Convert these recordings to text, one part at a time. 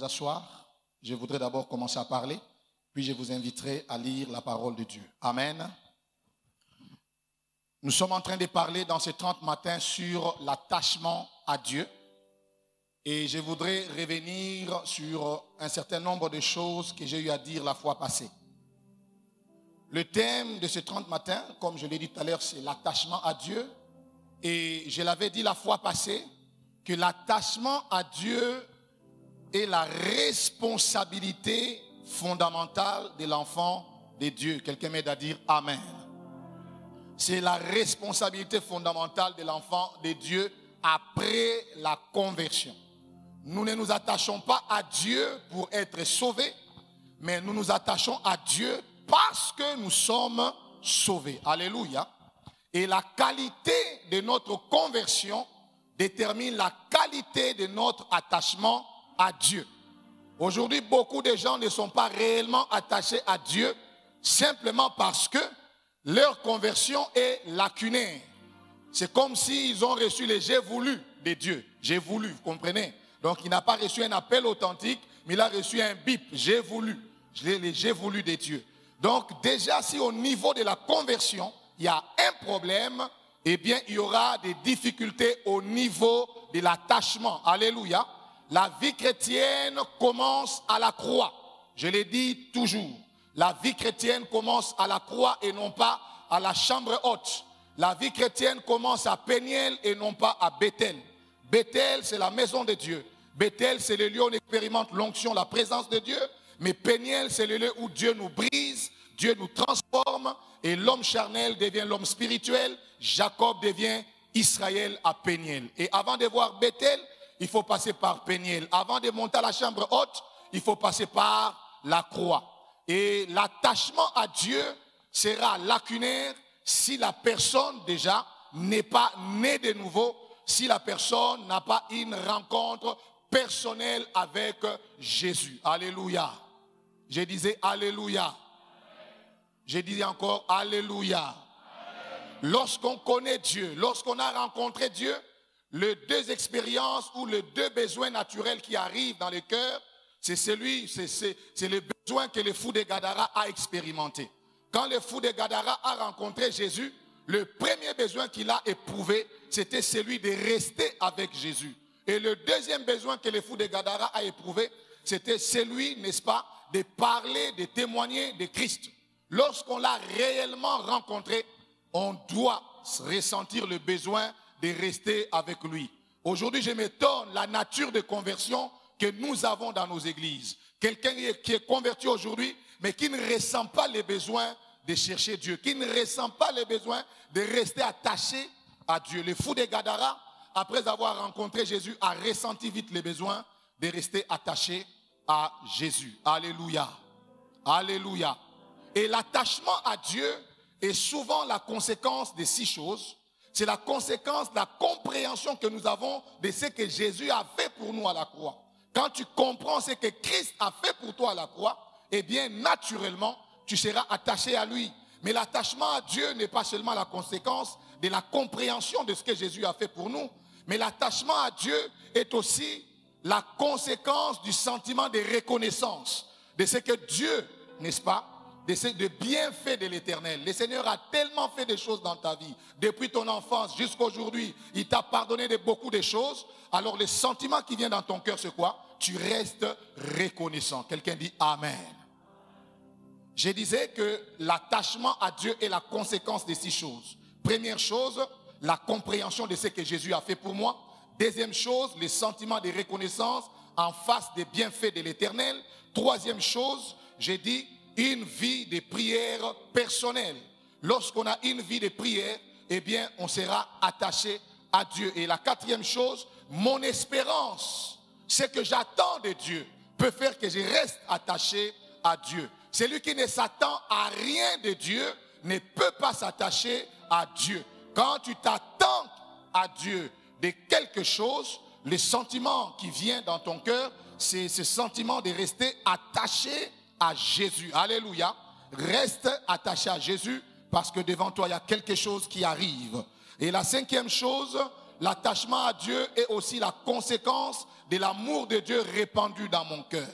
asseoir. Je voudrais d'abord commencer à parler, puis je vous inviterai à lire la parole de Dieu. Amen. Nous sommes en train de parler dans ces 30 matins sur l'attachement à Dieu. Et je voudrais revenir sur un certain nombre de choses que j'ai eu à dire la fois passée. Le thème de ces 30 matins, comme je l'ai dit tout à l'heure, c'est l'attachement à Dieu. Et je l'avais dit la fois passée, que l'attachement à Dieu est la responsabilité fondamentale de l'enfant de Dieu. Quelqu'un m'aide à dire Amen. C'est la responsabilité fondamentale de l'enfant de Dieu après la conversion. Nous ne nous attachons pas à Dieu pour être sauvés, mais nous nous attachons à Dieu parce que nous sommes sauvés. Alléluia. Et la qualité de notre conversion détermine la qualité de notre attachement à Dieu. Aujourd'hui, beaucoup de gens ne sont pas réellement attachés à Dieu simplement parce que leur conversion est lacunaire. C'est comme s'ils ont reçu les j'ai voulu de Dieu. J'ai voulu, vous comprenez? Donc il n'a pas reçu un appel authentique, mais il a reçu un bip. J'ai voulu. Les j'ai voulu de Dieu. Donc déjà, si au niveau de la conversion, il y a un problème, eh bien il y aura des difficultés au niveau de l'attachement. Alléluia. La vie chrétienne commence à la croix. Je l'ai dit toujours. La vie chrétienne commence à la croix et non pas à la chambre haute. La vie chrétienne commence à Péniel et non pas à Bethel. Bethel, c'est la maison de Dieu. Bethel, c'est le lieu où on expérimente l'onction, la présence de Dieu. Mais Péniel, c'est le lieu où Dieu nous brise, Dieu nous transforme et l'homme charnel devient l'homme spirituel. Jacob devient Israël à Péniel. Et avant de voir Bethel, il faut passer par Péniel. Avant de monter à la chambre haute, il faut passer par la croix. Et l'attachement à Dieu sera lacunaire si la personne déjà n'est pas née de nouveau, si la personne n'a pas une rencontre personnelle avec Jésus. Alléluia. Je disais Alléluia. Je disais encore Alléluia. Lorsqu'on connaît Dieu, lorsqu'on a rencontré Dieu, les deux expériences ou les deux besoins naturels qui arrivent dans le cœur, c'est le besoin que le fou de Gadara a expérimenté. Quand le fou de Gadara a rencontré Jésus, le premier besoin qu'il a éprouvé, c'était celui de rester avec Jésus. Et le deuxième besoin que le fou de Gadara a éprouvé, c'était celui, n'est-ce pas, de parler, de témoigner de Christ. Lorsqu'on l'a réellement rencontré, on doit ressentir le besoin de rester avec lui. Aujourd'hui, je m'étonne la nature de conversion que nous avons dans nos églises. Quelqu'un qui est converti aujourd'hui, mais qui ne ressent pas les besoins de chercher Dieu, qui ne ressent pas les besoins de rester attaché à Dieu. Le fou de Gadara, après avoir rencontré Jésus, a ressenti vite les besoins de rester attaché à Jésus. Alléluia. Alléluia. Et l'attachement à Dieu est souvent la conséquence de 6 choses. C'est la conséquence de la compréhension que nous avons de ce que Jésus a fait pour nous à la croix. Quand tu comprends ce que Christ a fait pour toi à la croix, eh bien, naturellement, tu seras attaché à lui. Mais l'attachement à Dieu n'est pas seulement la conséquence de la compréhension de ce que Jésus a fait pour nous, mais l'attachement à Dieu est aussi la conséquence du sentiment de reconnaissance de ce que Dieu, n'est-ce pas, de bienfaits de l'Éternel. Le Seigneur a tellement fait des choses dans ta vie, depuis ton enfance jusqu'à aujourd'hui. Il t'a pardonné de beaucoup de choses. Alors le sentiment qui vient dans ton cœur, c'est quoi? Tu restes reconnaissant. Quelqu'un dit Amen. Je disais que l'attachement à Dieu est la conséquence de 6 choses. Première chose, la compréhension de ce que Jésus a fait pour moi. Deuxième chose, le sentiment de reconnaissance en face des bienfaits de l'Éternel. Troisième chose, j'ai dit une vie de prière personnelle. Lorsqu'on a une vie de prière, eh bien, on sera attaché à Dieu. Et la quatrième chose, mon espérance, ce que j'attends de Dieu, peut faire que je reste attaché à Dieu. Celui qui ne s'attend à rien de Dieu ne peut pas s'attacher à Dieu. Quand tu t'attends à Dieu de quelque chose, le sentiment qui vient dans ton cœur, c'est ce sentiment de rester attaché à Jésus. Alléluia. Reste attaché à Jésus parce que devant toi, il y a quelque chose qui arrive. Et la cinquième chose, l'attachement à Dieu est aussi la conséquence de l'amour de Dieu répandu dans mon cœur.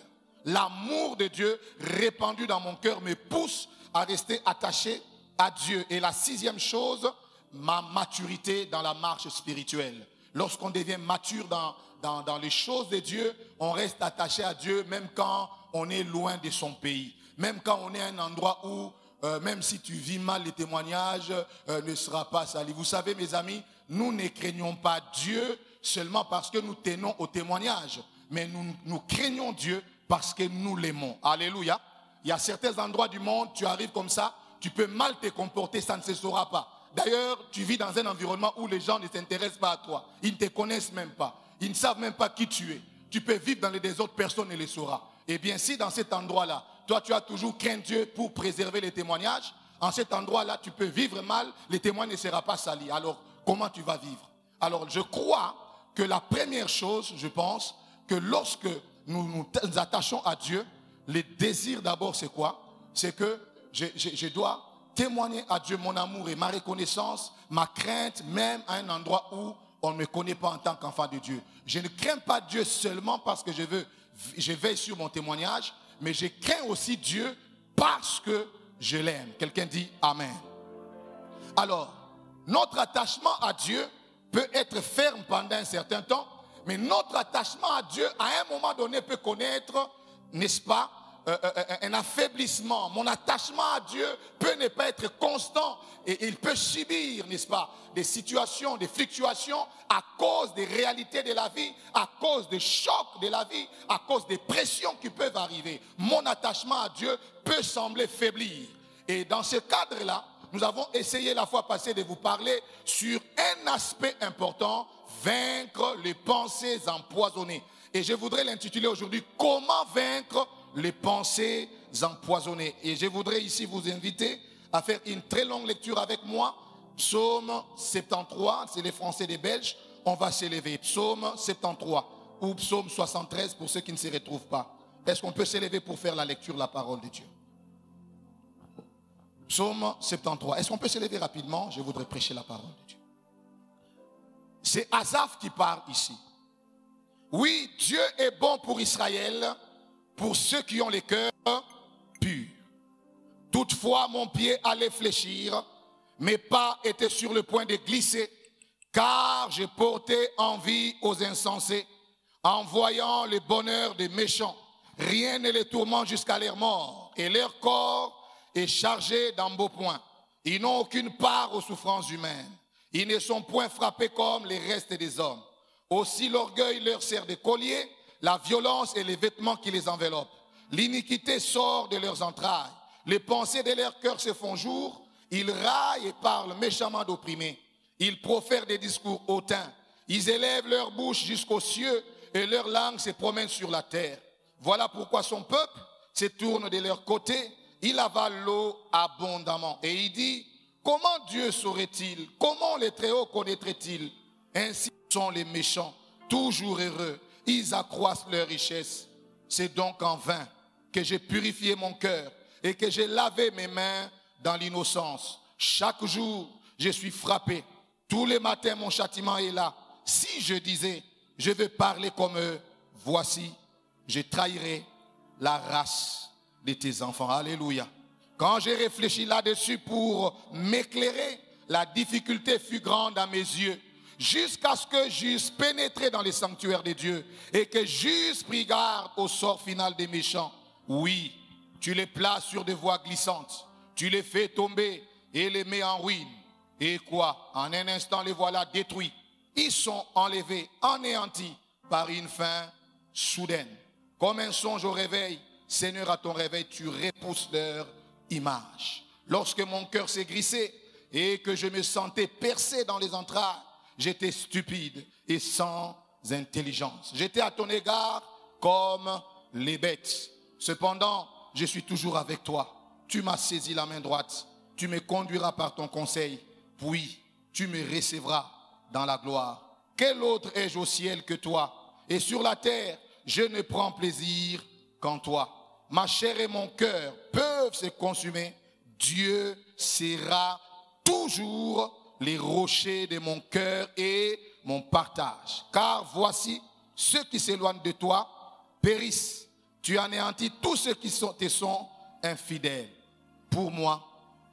L'amour de Dieu répandu dans mon cœur me pousse à rester attaché à Dieu. Et la sixième chose, ma maturité dans la marche spirituelle. Lorsqu'on devient mature dans les choses de Dieu, on reste attaché à Dieu même quand on est loin de son pays. Même quand on est à un endroit où, même si tu vis mal, les témoignages ne sera pas salis. Vous savez, mes amis, nous ne craignons pas Dieu seulement parce que nous tenons au témoignage. Mais nous craignons Dieu parce que nous l'aimons. Alléluia. Il y a certains endroits du monde, tu arrives comme ça, tu peux mal te comporter, ça ne se saura pas. D'ailleurs, tu vis dans un environnement où les gens ne s'intéressent pas à toi. Ils ne te connaissent même pas. Ils ne savent même pas qui tu es. Tu peux vivre dans le désordre, personne ne le saura. Eh bien, si dans cet endroit-là, toi, tu as toujours craint Dieu pour préserver les témoignages, en cet endroit-là, tu peux vivre mal, les témoins ne seront pas salis. Alors, comment tu vas vivre? Alors, je crois que la première chose, je pense, que lorsque nous nous attachons à Dieu, le désir d'abord, c'est quoi? C'est que je dois témoigner à Dieu mon amour et ma reconnaissance, ma crainte, même à un endroit où on ne me connaît pas en tant qu'enfant de Dieu. Je ne crains pas Dieu seulement parce que je veille sur mon témoignage, mais je crains aussi Dieu parce que je l'aime. Quelqu'un dit Amen. Alors, notre attachement à Dieu peut être ferme pendant un certain temps, mais notre attachement à Dieu, à un moment donné, peut connaître, n'est-ce pas, un affaiblissement. Mon attachement à Dieu peut ne pas être constant et il peut subir, n'est-ce pas, des situations, des fluctuations à cause des réalités de la vie, à cause des chocs de la vie, à cause des pressions qui peuvent arriver. Mon attachement à Dieu peut sembler faiblir. Et dans ce cadre-là, nous avons essayé la fois passée de vous parler sur un aspect important, vaincre les pensées empoisonnées. Et je voudrais l'intituler aujourd'hui, comment vaincre les pensées empoisonnées. Et je voudrais ici vous inviter à faire une très longue lecture avec moi. Psaume 73, c'est les Français des Belges. On va s'élever. Psaume 73 ou Psaume 73 pour ceux qui ne se retrouvent pas. Est-ce qu'on peut s'élever pour faire la lecture de la parole de Dieu? Psaume 73. Est-ce qu'on peut s'élever rapidement? Je voudrais prêcher la parole de Dieu. C'est Asaph qui parle ici. Oui, Dieu est bon pour Israël, pour ceux qui ont les cœurs purs. Toutefois, mon pied allait fléchir, mes pas étaient sur le point de glisser, car j'ai porté envie aux insensés, en voyant le bonheur des méchants. Rien ne les tourmente jusqu'à leur mort, et leur corps est chargé d'embonpoint. Ils n'ont aucune part aux souffrances humaines. Ils ne sont point frappés comme les restes des hommes. Aussi l'orgueil leur sert de collier, la violence et les vêtements qui les enveloppent. L'iniquité sort de leurs entrailles. Les pensées de leur cœur se font jour. Ils raillent et parlent méchamment d'opprimés. Ils profèrent des discours hautains. Ils élèvent leur bouche jusqu'aux cieux et leur langue se promène sur la terre. Voilà pourquoi son peuple se tourne de leur côté. Il avale l'eau abondamment. Et il dit, comment Dieu saurait-il? Comment les Très-Hauts connaîtrait-il? Ainsi sont les méchants, toujours heureux. Ils accroissent leur richesse. C'est donc en vain que j'ai purifié mon cœur et que j'ai lavé mes mains dans l'innocence. Chaque jour, je suis frappé. Tous les matins, mon châtiment est là. Si je disais, je veux parler comme eux, voici, je trahirai la race de tes enfants. Alléluia. Quand j'ai réfléchi là-dessus pour m'éclairer, la difficulté fut grande à mes yeux, jusqu'à ce que j'eusse pénétré dans les sanctuaires de Dieu et que j'eusse pris garde au sort final des méchants. Oui, tu les places sur des voies glissantes, tu les fais tomber et les mets en ruine. Et quoi? En un instant, les voilà détruits. Ils sont enlevés, anéantis par une fin soudaine. Comme un songe au réveil, Seigneur, à ton réveil, tu repousses leur image. Lorsque mon cœur s'est grissé et que je me sentais percé dans les entrailles, j'étais stupide et sans intelligence. J'étais à ton égard comme les bêtes. Cependant, je suis toujours avec toi. Tu m'as saisi la main droite. Tu me conduiras par ton conseil. Puis, tu me recevras dans la gloire. Quel autre ai-je au ciel que toi? Et sur la terre, je ne prends plaisir qu'en toi. Ma chair et mon cœur peuvent se consumer. Dieu sera toujours les rochers de mon cœur et mon partage. Car voici, ceux qui s'éloignent de toi périssent. Tu anéantis tous ceux qui te sont infidèles. Pour moi,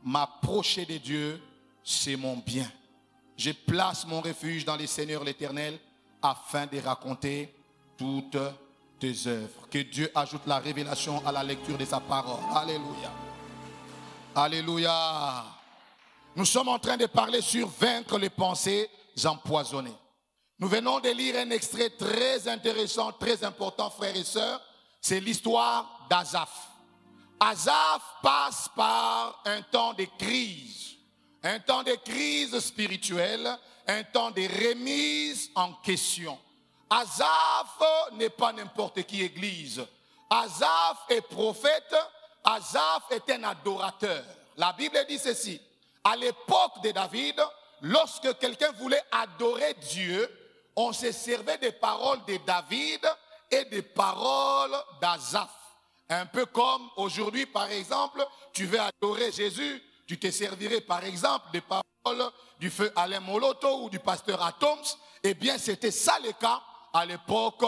m'approcher de Dieu, c'est mon bien. Je place mon refuge dans le Seigneur l'Éternel afin de raconter toutes tes œuvres. Que Dieu ajoute la révélation à la lecture de sa parole. Alléluia. Alléluia. Nous sommes en train de parler sur vaincre les pensées empoisonnées. Nous venons de lire un extrait très intéressant, très important, frères et sœurs. C'est l'histoire d'Asaph. Asaph passe par un temps de crise spirituelle, un temps de remise en question. Asaph n'est pas n'importe qui église. Asaph est prophète, Asaph est un adorateur. La Bible dit ceci, à l'époque de David, lorsque quelqu'un voulait adorer Dieu, on se servait des paroles de David et des paroles d'Asaph. Un peu comme aujourd'hui, par exemple, tu veux adorer Jésus, tu te servirais par exemple des paroles du feu Alain Moloto ou du pasteur Atoms. Eh bien, c'était ça le cas à l'époque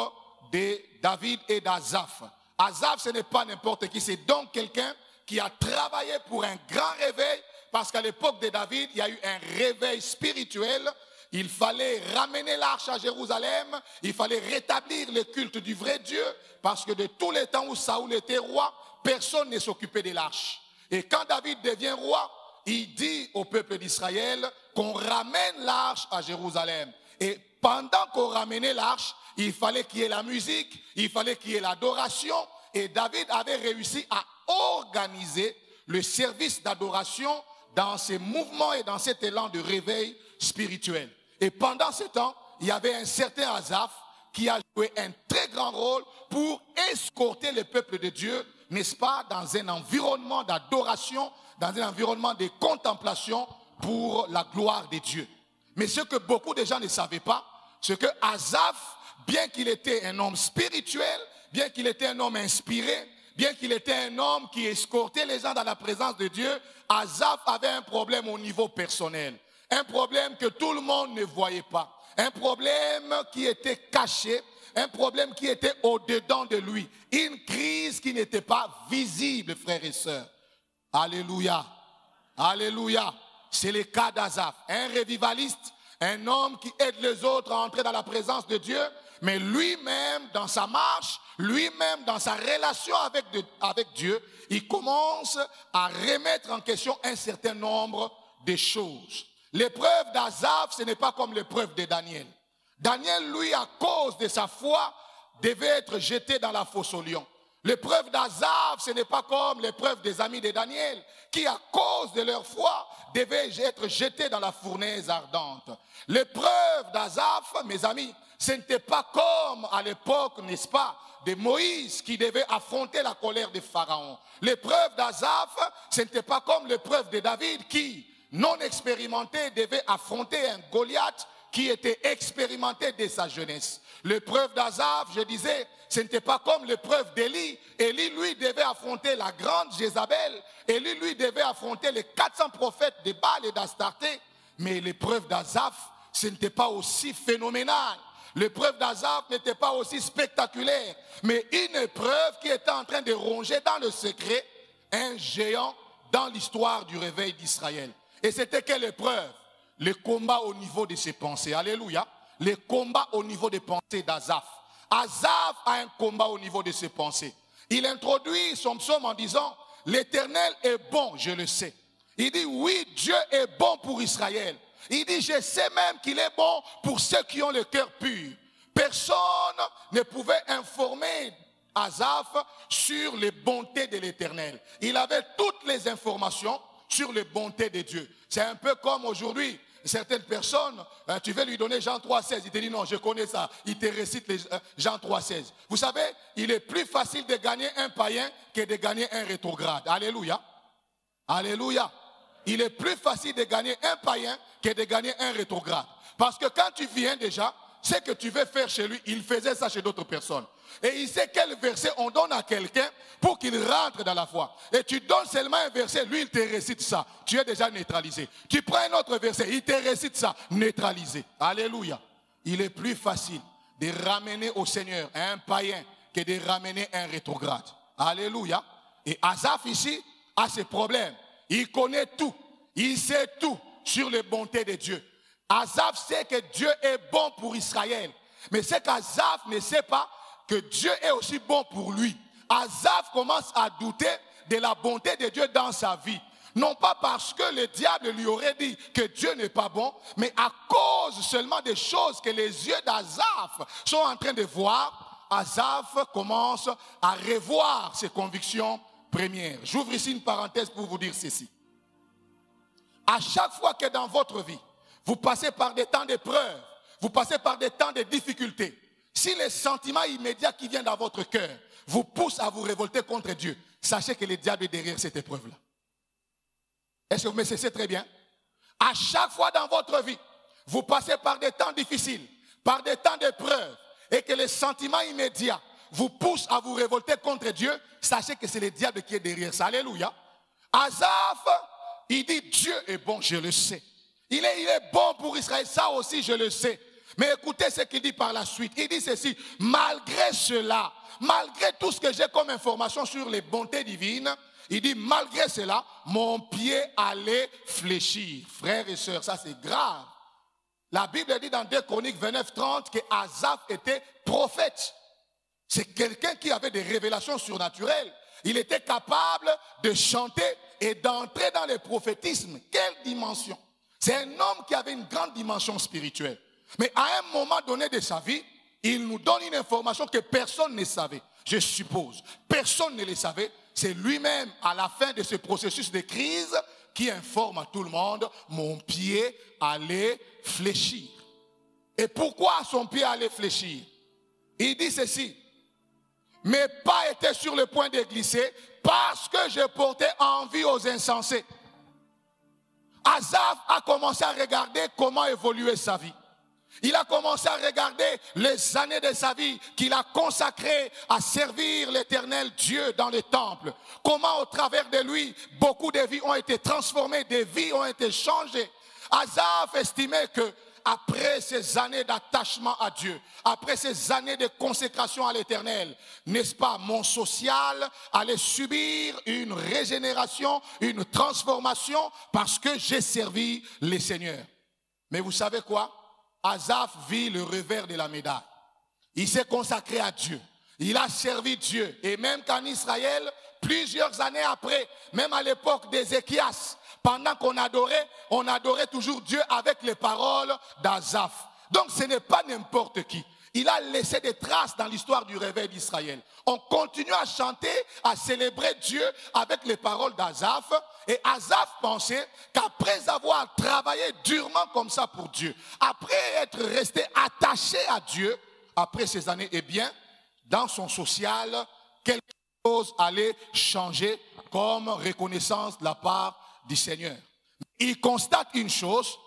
de David et d'Asaph. Asaph, ce n'est pas n'importe qui, c'est donc quelqu'un qui a travaillé pour un grand réveil, parce qu'à l'époque de David, il y a eu un réveil spirituel. Il fallait ramener l'arche à Jérusalem, il fallait rétablir le culte du vrai Dieu, parce que de tous les temps où Saoul était roi, personne ne s'occupait de l'arche. Et quand David devient roi, il dit au peuple d'Israël qu'on ramène l'arche à Jérusalem. Et pendant qu'on ramenait l'arche, il fallait qu'il y ait la musique, il fallait qu'il y ait l'adoration. Et David avait réussi à organiser le service d'adoration dans ces mouvements et dans cet élan de réveil spirituel. Et pendant ce temps, il y avait un certain Asaph qui a joué un très grand rôle pour escorter le peuple de Dieu, n'est-ce pas, dans un environnement d'adoration, dans un environnement de contemplation pour la gloire de Dieu. Mais ce que beaucoup de gens ne savaient pas, c'est que Asaph, bien qu'il était un homme spirituel, bien qu'il était un homme inspiré, bien qu'il était un homme qui escortait les gens dans la présence de Dieu, Asaph avait un problème au niveau personnel. Un problème que tout le monde ne voyait pas. Un problème qui était caché. Un problème qui était au-dedans de lui. Une crise qui n'était pas visible, frères et sœurs. Alléluia. Alléluia. C'est le cas d'Asaph. Un revivaliste, un homme qui aide les autres à entrer dans la présence de Dieu. Mais lui-même, dans sa marche, lui-même, dans sa relation avec Dieu, il commence à remettre en question un certain nombre de choses. L'épreuve d'Asaph, ce n'est pas comme l'épreuve de Daniel. Daniel, lui, à cause de sa foi, devait être jeté dans la fosse aux lions. L'épreuve d'Asaph, ce n'est pas comme l'épreuve des amis de Daniel, qui, à cause de leur foi, devaient être jetés dans la fournaise ardente. L'épreuve d'Asaph, mes amis, ce n'était pas comme à l'époque, n'est-ce pas, de Moïse qui devait affronter la colère de Pharaon. L'épreuve d'Asaph, ce n'était pas comme l'épreuve de David qui, non expérimenté, devait affronter un Goliath qui était expérimenté dès sa jeunesse. L'épreuve d'Asaph, je disais, ce n'était pas comme l'épreuve d'Élie. Élie, lui, devait affronter la grande Jézabel. Élie, lui, devait affronter les 400 prophètes de Baal et d'Astarté. Mais l'épreuve d'Asaph, ce n'était pas aussi phénoménal. L'épreuve d'Asaph n'était pas aussi spectaculaire. Mais une épreuve qui était en train de ronger dans le secret un géant dans l'histoire du réveil d'Israël. Et c'était quelle épreuve? Le combat au niveau de ses pensées. Alléluia. Le combat au niveau des pensées d'Asaph. Asaph a un combat au niveau de ses pensées. Il introduit son psaume en disant, l'Éternel est bon, je le sais. Il dit, oui, Dieu est bon pour Israël. Il dit, je sais même qu'il est bon pour ceux qui ont le cœur pur. Personne ne pouvait informer Asaph sur les bontés de l'Éternel. Il avait toutes les informations sur les bontés de Dieu. C'est un peu comme aujourd'hui, certaines personnes, tu veux lui donner Jean 3,16, il te dit non, je connais ça, il te récite Jean 3,16. Vous savez, il est plus facile de gagner un païen que de gagner un rétrograde. Alléluia. Alléluia. Il est plus facile de gagner un païen que de gagner un rétrograde. Parce que quand tu viens déjà, ce que tu veux faire chez lui, il faisait ça chez d'autres personnes. Et il sait quel verset on donne à quelqu'un pour qu'il rentre dans la foi. Et tu donnes seulement un verset, lui il te récite ça. Tu es déjà neutralisé. Tu prends un autre verset, il te récite ça, neutralisé. Alléluia. il est plus facile de ramener au Seigneur un païen que de ramener un rétrograde. Alléluia. Et Asaph ici a ses problèmes. Il connaît tout. Il sait tout sur les bontés de Dieu. Asaph sait que Dieu est bon pour Israël. Mais c'est qu'Asaph ne sait pas que Dieu est aussi bon pour lui. Asaph commence à douter de la bonté de Dieu dans sa vie. Non pas parce que le diable lui aurait dit que Dieu n'est pas bon, mais à cause seulement des choses que les yeux d'Asaph sont en train de voir. Asaph commence à revoir ses convictions premières. J'ouvre ici une parenthèse pour vous dire ceci. À chaque fois que dans votre vie, vous passez par des temps d'épreuve, vous passez par des temps de difficultés, si les sentiments immédiats qui viennent dans votre cœur vous poussent à vous révolter contre Dieu, sachez que le diable est derrière cette épreuve-là. Est-ce que vous me cessez très bien? À chaque fois dans votre vie, vous passez par des temps difficiles, par des temps d'épreuve, et que les sentiments immédiats vous poussent à vous révolter contre Dieu, sachez que c'est le diable qui est derrière ça. Alléluia. Asaph, il dit Dieu est bon, je le sais. Il est bon pour Israël, ça aussi je le sais. Mais écoutez ce qu'il dit par la suite. Il dit ceci, malgré cela, malgré tout ce que j'ai comme information sur les bontés divines, il dit malgré cela, mon pied allait fléchir. Frères et sœurs, ça c'est grave. La Bible dit dans 2 Chroniques 29-30 que Asaph était prophète. C'est quelqu'un qui avait des révélations surnaturelles. Il était capable de chanter et d'entrer dans le prophétisme. Quelle dimension! C'est un homme qui avait une grande dimension spirituelle. Mais à un moment donné de sa vie, il nous donne une information que personne ne savait. Je suppose, personne ne le savait. C'est lui-même, à la fin de ce processus de crise, qui informe à tout le monde, mon pied allait fléchir. Et pourquoi son pied allait fléchir? Il dit ceci, mes pas étaient sur le point de glisser parce que je portais envie aux insensés. Asaph a commencé à regarder comment évoluer sa vie. Il a commencé à regarder les années de sa vie qu'il a consacrées à servir l'Éternel Dieu dans le temple. Comment au travers de lui, beaucoup de vies ont été transformées, des vies ont été changées. Asaph estimait que après ces années d'attachement à Dieu, après ces années de consécration à l'Éternel, n'est-ce pas, mon social allait subir une régénération, une transformation parce que j'ai servi les seigneurs. Mais vous savez quoi? Asaph vit le revers de la médaille. Il s'est consacré à Dieu. Il a servi Dieu. Et même qu'en Israël, plusieurs années après, même à l'époque d'Ézéchias, pendant qu'on adorait toujours Dieu avec les paroles d'Asaph. Donc ce n'est pas n'importe qui. Il a laissé des traces dans l'histoire du réveil d'Israël. On continue à chanter, à célébrer Dieu avec les paroles d'Asaph. Et Asaph pensait qu'après avoir travaillé durement comme ça pour Dieu, après être resté attaché à Dieu, après ces années, eh bien, dans son social, quelque chose allait changer comme reconnaissance de la part du Seigneur. Il constate une chose,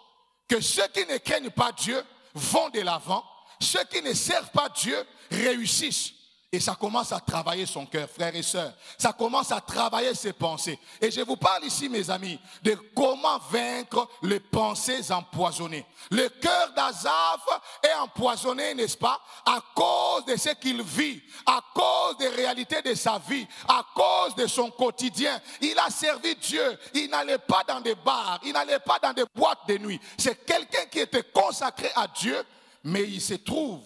que ceux qui ne craignent pas Dieu vont de l'avant, ceux qui ne servent pas Dieu réussissent. Et ça commence à travailler son cœur, frères et sœurs. Ça commence à travailler ses pensées. Et je vous parle ici, mes amis, de comment vaincre les pensées empoisonnées. Le cœur d'Asaph est empoisonné, n'est-ce pas, à cause de ce qu'il vit, à cause des réalités de sa vie, à cause de son quotidien. Il a servi Dieu. Il n'allait pas dans des bars, il n'allait pas dans des boîtes de nuit. C'est quelqu'un qui était consacré à Dieu, mais il se trouve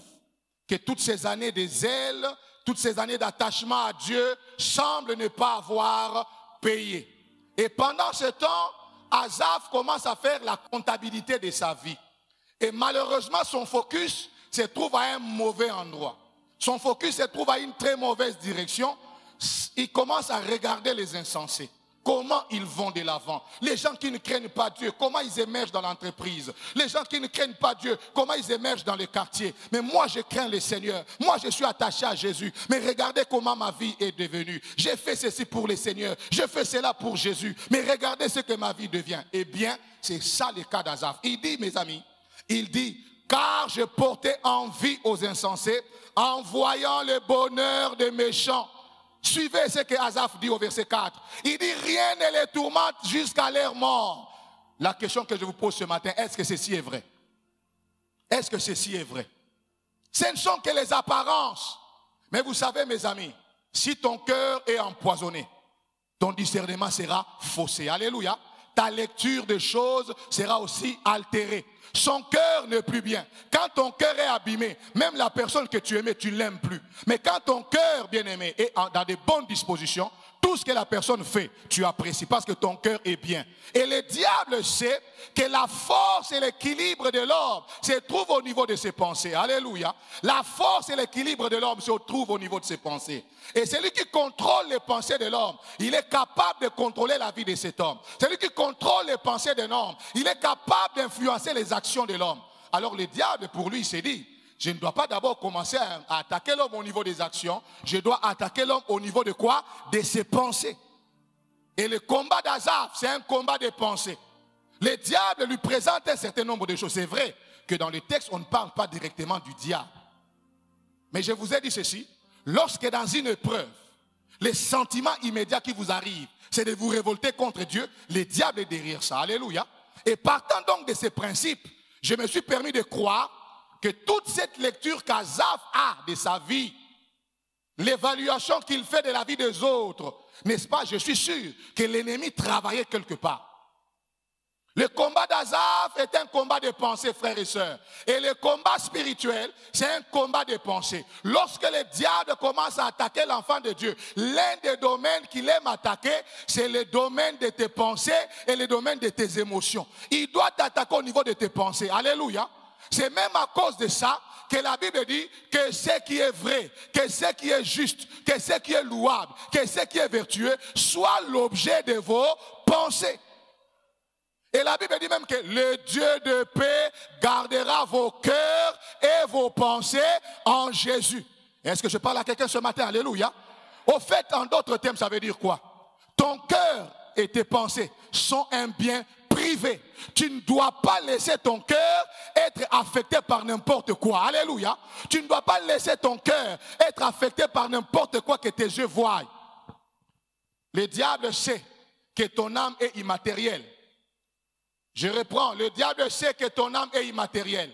que toutes ces années de zèle, toutes ces années d'attachement à Dieu semblent ne pas avoir payé. Et pendant ce temps, Asaph commence à faire la comptabilité de sa vie. Et malheureusement, son focus se trouve à un mauvais endroit. Son focus se trouve à une très mauvaise direction. Il commence à regarder les insensés. Comment ils vont de l'avant. Les gens qui ne craignent pas Dieu, comment ils émergent dans l'entreprise. Les gens qui ne craignent pas Dieu, comment ils émergent dans les quartiers. Mais moi, je crains le Seigneur. Moi, je suis attaché à Jésus. Mais regardez comment ma vie est devenue. J'ai fait ceci pour le Seigneur. Je fais cela pour Jésus. Mais regardez ce que ma vie devient. Eh bien, c'est ça le cas d'Asaph. Il dit, mes amis, il dit, car je portais envie aux insensés en voyant le bonheur des méchants. Suivez ce que Asaph dit au verset 4. Il dit, rien ne les tourmente jusqu'à leur mort. La question que je vous pose ce matin, est-ce que ceci est vrai? Est-ce que ceci est vrai? Ce ne sont que les apparences. Mais vous savez, mes amis, si ton cœur est empoisonné, ton discernement sera faussé. Alléluia. Ta lecture des choses sera aussi altérée. Son cœur n'est plus bien. Quand ton cœur est abîmé, même la personne que tu aimais, tu ne l'aimes plus. Mais quand ton cœur, bien-aimé, est dans de bonnes dispositions, tout ce que la personne fait, tu apprécies parce que ton cœur est bien. Et le diable sait que la force et l'équilibre de l'homme se trouvent au niveau de ses pensées. Alléluia. La force et l'équilibre de l'homme se trouvent au niveau de ses pensées. Et celui qui contrôle les pensées de l'homme, il est capable de contrôler la vie de cet homme. Celui qui contrôle les pensées d'un homme, il est capable d'influencer les actions de l'homme. Alors le diable, pour lui, il s'est dit, je ne dois pas d'abord commencer à attaquer l'homme au niveau des actions. Je dois attaquer l'homme au niveau de quoi? De ses pensées. Et le combat d'Azaph, c'est un combat de pensées. Le diable lui présente un certain nombre de choses. C'est vrai que dans le texte, on ne parle pas directement du diable. Mais je vous ai dit ceci. Lorsque dans une épreuve, les sentiments immédiats qui vous arrivent, c'est de vous révolter contre Dieu, le diable est derrière ça. Alléluia. Et partant donc de ces principes, je me suis permis de croire que toute cette lecture qu'Azaph a de sa vie, l'évaluation qu'il fait de la vie des autres, n'est-ce pas? Je suis sûr que l'ennemi travaillait quelque part. Le combat d'Azaph est un combat de pensée, frères et sœurs. Et le combat spirituel, c'est un combat de pensée. Lorsque le diable commence à attaquer l'enfant de Dieu, l'un des domaines qu'il aime attaquer, c'est le domaine de tes pensées et le domaine de tes émotions. Il doit t'attaquer au niveau de tes pensées. Alléluia. C'est même à cause de ça que la Bible dit que ce qui est vrai, que ce qui est juste, que ce qui est louable, que ce qui est vertueux, soit l'objet de vos pensées. Et la Bible dit même que le Dieu de paix gardera vos cœurs et vos pensées en Jésus. Est-ce que je parle à quelqu'un ce matin? Alléluia. Au fait, en d'autres termes, ça veut dire quoi? Ton cœur et tes pensées sont un bien privé. Tu ne dois pas laisser ton cœur être affecté par n'importe quoi. Alléluia. Tu ne dois pas laisser ton cœur être affecté par n'importe quoi que tes yeux voient. Le diable sait que ton âme est immatérielle. Je reprends, le diable sait que ton âme est immatérielle.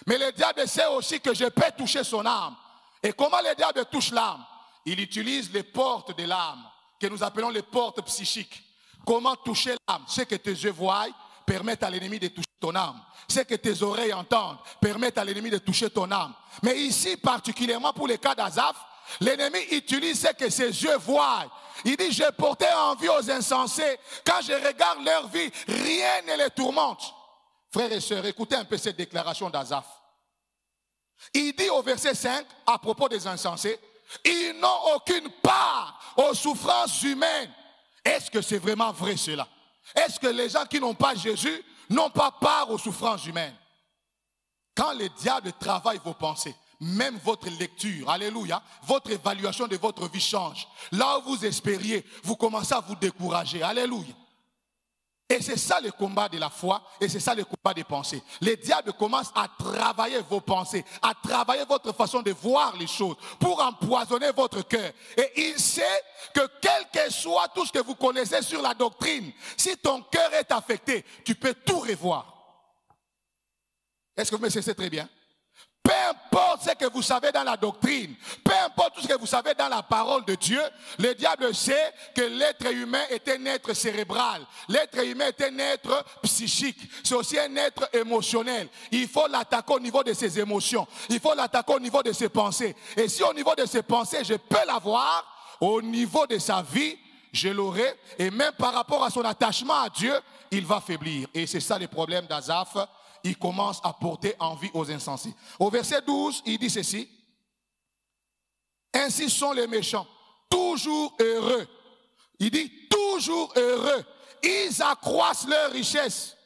Mais le diable sait aussi que je peux toucher son âme. Et comment le diable touche l'âme? Il utilise les portes de l'âme, que nous appelons les portes psychiques. Comment toucher l'âme? Ce que tes yeux voient permettent à l'ennemi de toucher ton âme. Ce que tes oreilles entendent permettent à l'ennemi de toucher ton âme. Mais ici, particulièrement pour le cas d'Azaph, l'ennemi utilise ce que ses yeux voient. Il dit, j'ai porté envie aux insensés. Quand je regarde leur vie, rien ne les tourmente. Frères et sœurs, écoutez un peu cette déclaration d'Azaph. Il dit au verset 5, à propos des insensés, ils n'ont aucune part aux souffrances humaines. Est-ce que c'est vraiment vrai cela? Est-ce que les gens qui n'ont pas Jésus n'ont pas part aux souffrances humaines? Quand le diable travaille vos pensées, même votre lecture, alléluia, votre évaluation de votre vie change. Là où vous espériez, vous commencez à vous décourager, alléluia. Et c'est ça le combat de la foi, et c'est ça le combat des pensées. Le diable commence à travailler vos pensées, à travailler votre façon de voir les choses, pour empoisonner votre cœur. Et il sait que quel que soit tout ce que vous connaissez sur la doctrine, si ton cœur est affecté, tu peux tout revoir. Est-ce que vous me cessez très bien? Peu importe ce que vous savez dans la doctrine, peu importe tout ce que vous savez dans la parole de Dieu, le diable sait que l'être humain est un être cérébral. L'être humain est un être psychique. C'est aussi un être émotionnel. Il faut l'attaquer au niveau de ses émotions. Il faut l'attaquer au niveau de ses pensées. Et si au niveau de ses pensées, je peux l'avoir, au niveau de sa vie, je l'aurai. Et même par rapport à son attachement à Dieu, il va faiblir. Et c'est ça le problème d'Azaph. Il commence à porter envie aux insensés. Au verset 12, il dit ceci. Ainsi sont les méchants, toujours heureux. Il dit toujours heureux. Ils accroissent leur richesse.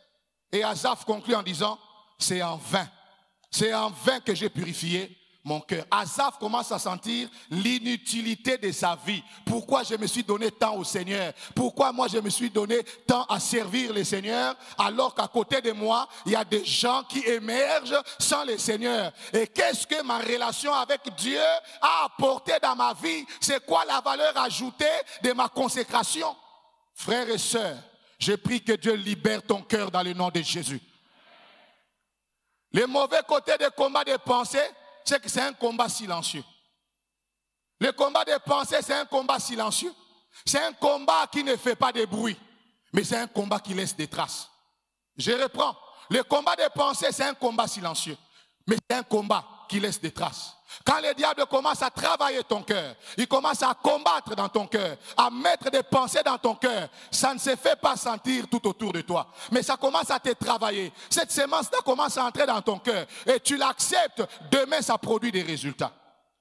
Et Azaph conclut en disant, c'est en vain. C'est en vain que j'ai purifié mon cœur. Azaph commence à sentir l'inutilité de sa vie. Pourquoi je me suis donné tant au Seigneur? Pourquoi moi je me suis donné tant à servir le Seigneur alors qu'à côté de moi, il y a des gens qui émergent sans le Seigneur? Et qu'est-ce que ma relation avec Dieu a apporté dans ma vie? C'est quoi la valeur ajoutée de ma consécration? Frères et sœurs, je prie que Dieu libère ton cœur dans le nom de Jésus. Le mauvais côté des combats de pensée, c'est que c'est un combat silencieux. Le combat de pensée, c'est un combat silencieux. C'est un combat qui ne fait pas de bruit, mais c'est un combat qui laisse des traces. Je reprends. Le combat de pensée, c'est un combat silencieux, mais c'est un combat qui laisse des traces. Quand le diable commence à travailler ton cœur, il commence à combattre dans ton cœur, à mettre des pensées dans ton cœur, ça ne se fait pas sentir tout autour de toi, mais ça commence à te travailler. Cette semence-là commence à entrer dans ton cœur et tu l'acceptes, demain ça produit des résultats.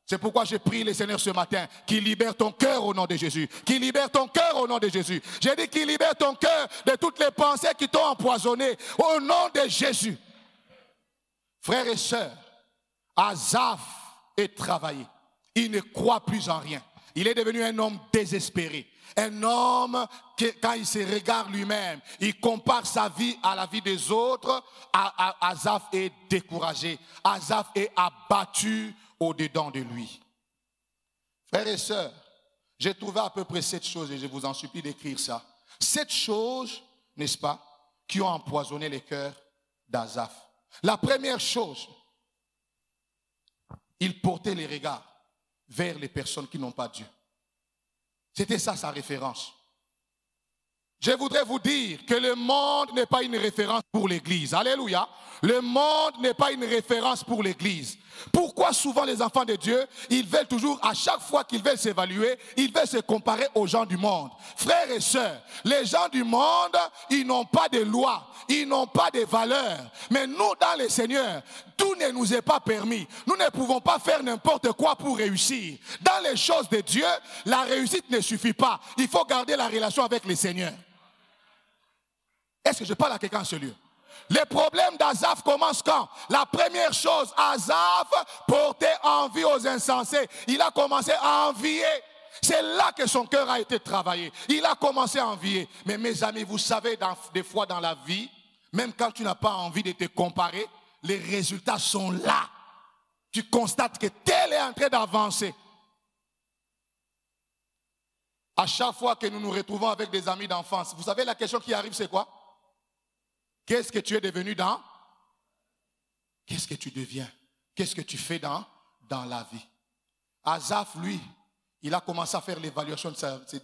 C'est pourquoi j'ai prié le Seigneur ce matin, qu'il libère ton cœur au nom de Jésus. Qu'il libère ton cœur au nom de Jésus. J'ai dit qu'il libère ton cœur de toutes les pensées qui t'ont empoisonné au nom de Jésus. Frères et sœurs, Asaph est travaillé. Il ne croit plus en rien. Il est devenu un homme désespéré. Un homme qui, quand il se regarde lui-même, il compare sa vie à la vie des autres. Asaph est découragé. Asaph est abattu au-dedans de lui. Frères et sœurs, j'ai trouvé à peu près 7 choses et je vous en supplie d'écrire ça. 7 choses, n'est-ce pas, qui ont empoisonné les cœurs d'Asaph. La première chose, il portait les regards vers les personnes qui n'ont pas Dieu. C'était ça sa référence. Je voudrais vous dire que le monde n'est pas une référence pour l'Église. Alléluia. Le monde n'est pas une référence pour l'Église. Pourquoi souvent les enfants de Dieu, ils veulent toujours, à chaque fois qu'ils veulent s'évaluer, ils veulent se comparer aux gens du monde. Frères et sœurs, les gens du monde, ils n'ont pas de loi, ils n'ont pas de valeurs. Mais nous, dans le Seigneur, tout ne nous est pas permis. Nous ne pouvons pas faire n'importe quoi pour réussir. Dans les choses de Dieu, la réussite ne suffit pas. Il faut garder la relation avec le Seigneur. Est-ce que je parle à quelqu'un en ce lieu? Les problèmes d'Asaph commencent quand? La première chose, Asaph portait envie aux insensés. Il a commencé à envier. C'est là que son cœur a été travaillé. Il a commencé à envier. Mais mes amis, vous savez, des fois dans la vie, même quand tu n'as pas envie de te comparer, les résultats sont là. Tu constates que tel est en train d'avancer. À chaque fois que nous nous retrouvons avec des amis d'enfance, vous savez la question qui arrive, c'est quoi? Qu'est-ce que tu es devenu dans? Qu'est-ce que tu deviens? Qu'est-ce que tu fais dans la vie? Asaph, lui, il a commencé à faire l'évaluation de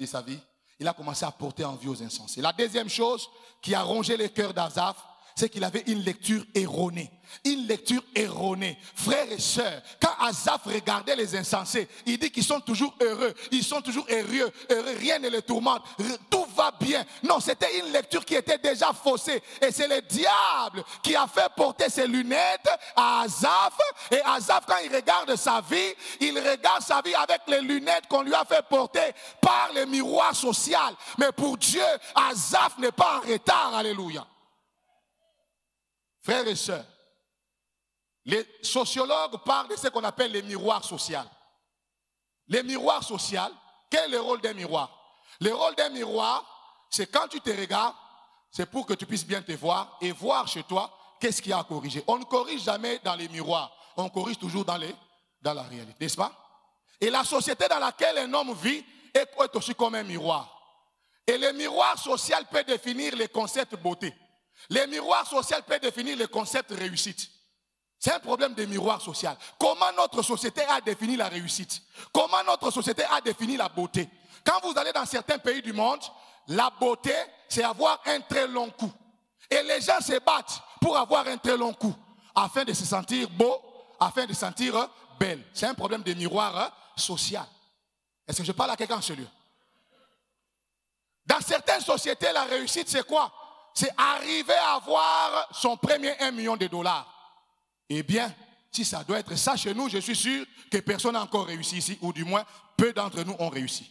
sa vie. Il a commencé à porter envie aux insensés. La deuxième chose qui a rongé le cœur d'Asaph, c'est qu'il avait une lecture erronée. Une lecture erronée. Frères et sœurs, quand Asaph regardait les insensés, il dit qu'ils sont toujours heureux, ils sont toujours heureux, rien ne les tourmente, tout va bien. Non, c'était une lecture qui était déjà faussée. Et c'est le diable qui a fait porter ses lunettes à Asaph. Et Asaph, quand il regarde sa vie, il regarde sa vie avec les lunettes qu'on lui a fait porter par le miroir social. Mais pour Dieu, Asaph n'est pas en retard. Alléluia. Frères et sœurs, les sociologues parlent de ce qu'on appelle les miroirs sociaux. Les miroirs sociaux, quel est le rôle d'un miroir? Le rôle d'un miroir, c'est quand tu te regardes, c'est pour que tu puisses bien te voir et voir chez toi qu'est-ce qu'il y a à corriger. On ne corrige jamais dans les miroirs, on corrige toujours dans la réalité, n'est-ce pas? Et la société dans laquelle un homme vit est aussi comme un miroir. Et le miroir social peut définir les concepts beauté. Les miroirs sociaux peuvent définir le concept réussite. C'est un problème de miroir social. Comment notre société a défini la réussite? Comment notre société a défini la beauté? Quand vous allez dans certains pays du monde, la beauté, c'est avoir un très long cou. Et les gens se battent pour avoir un très long cou, afin de se sentir beau, afin de se sentir belle. C'est un problème de miroir social. Est-ce que je parle à quelqu'un en ce lieu? Dans certaines sociétés, la réussite, c'est quoi? C'est arriver à avoir son premier 1 million de dollars. Eh bien, si ça doit être ça chez nous, je suis sûr que personne n'a encore réussi ici, ou du moins, peu d'entre nous ont réussi.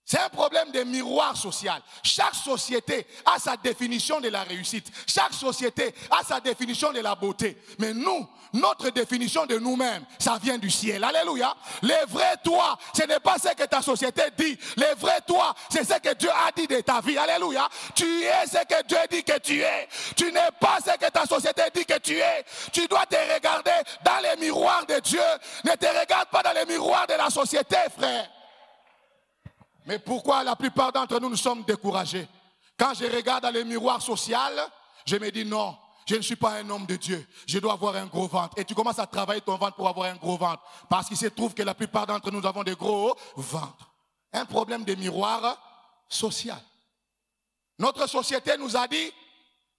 C'est un problème de miroir social. Chaque société a sa définition de la réussite. Chaque société a sa définition de la beauté. Mais nous, notre définition de nous-mêmes, ça vient du ciel. Alléluia. Le vrai toi, ce n'est pas ce que ta société dit. Le vrai toi, c'est ce que Dieu a dit de ta vie. Alléluia. Tu es ce que Dieu dit que tu es. Tu n'es pas ce que ta société dit que tu es. Tu dois te regarder dans les miroirs de Dieu. Ne te regarde pas dans les miroirs de la société, frère. Mais pourquoi la plupart d'entre nous sommes découragés? Quand je regarde dans les miroirs sociaux, je me dis non, je ne suis pas un homme de Dieu, je dois avoir un gros ventre. Et tu commences à travailler ton ventre pour avoir un gros ventre. Parce qu'il se trouve que la plupart d'entre nous avons des gros ventres. Un problème de miroir social. Notre société nous a dit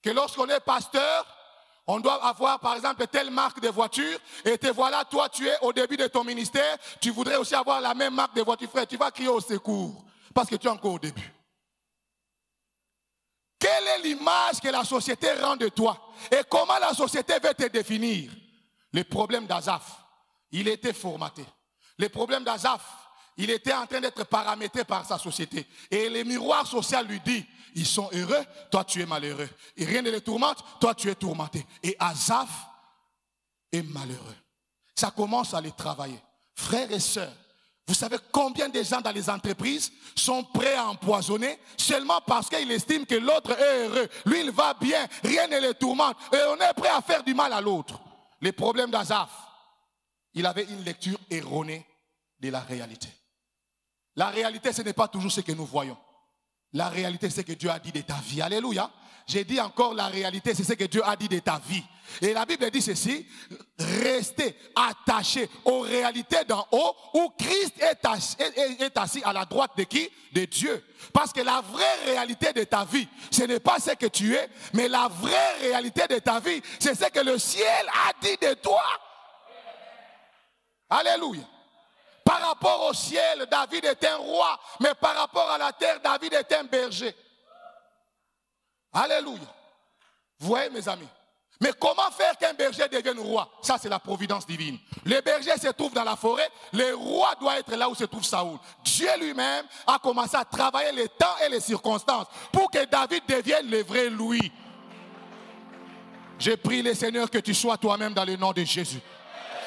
que lorsqu'on est pasteur, on doit avoir par exemple telle marque de voiture et te voilà, toi tu es au début de ton ministère, tu voudrais aussi avoir la même marque de voiture, frère, tu vas crier au secours parce que tu es encore au début. Quelle est l'image que la société rend de toi et comment la société veut te définir? Le problème d'Azaph, il était formaté. Le problème d'Azaph, il était en train d'être paramétré par sa société. Et le miroir social lui dit, ils sont heureux, toi tu es malheureux. Et rien ne les tourmente, toi tu es tourmenté. Et Azaph est malheureux. Ça commence à les travailler. Frères et sœurs, vous savez combien de gens dans les entreprises sont prêts à empoisonner seulement parce qu'ils estiment que l'autre est heureux. Lui, il va bien, rien ne le tourmente. Et on est prêt à faire du mal à l'autre. Les problèmes d'Azaph, il avait une lecture erronée de la réalité. La réalité, ce n'est pas toujours ce que nous voyons. La réalité, c'est ce que Dieu a dit de ta vie. Alléluia. J'ai dit encore, la réalité, c'est ce que Dieu a dit de ta vie. Et la Bible dit ceci, restez attachés aux réalités d'en haut où Christ est assis à la droite de qui? De Dieu. Parce que la vraie réalité de ta vie, ce n'est pas ce que tu es, mais la vraie réalité de ta vie, c'est ce que le ciel a dit de toi. Alléluia. Par rapport au ciel, David est un roi, mais par rapport à la terre, David est un berger. Alléluia. Vous voyez mes amis? Mais comment faire qu'un berger devienne roi? Ça c'est la providence divine. Le berger se trouve dans la forêt, le roi doit être là où se trouve Saoul. Dieu lui-même a commencé à travailler les temps et les circonstances pour que David devienne le vrai Louis. Je prie le Seigneur que tu sois toi-même dans le nom de Jésus.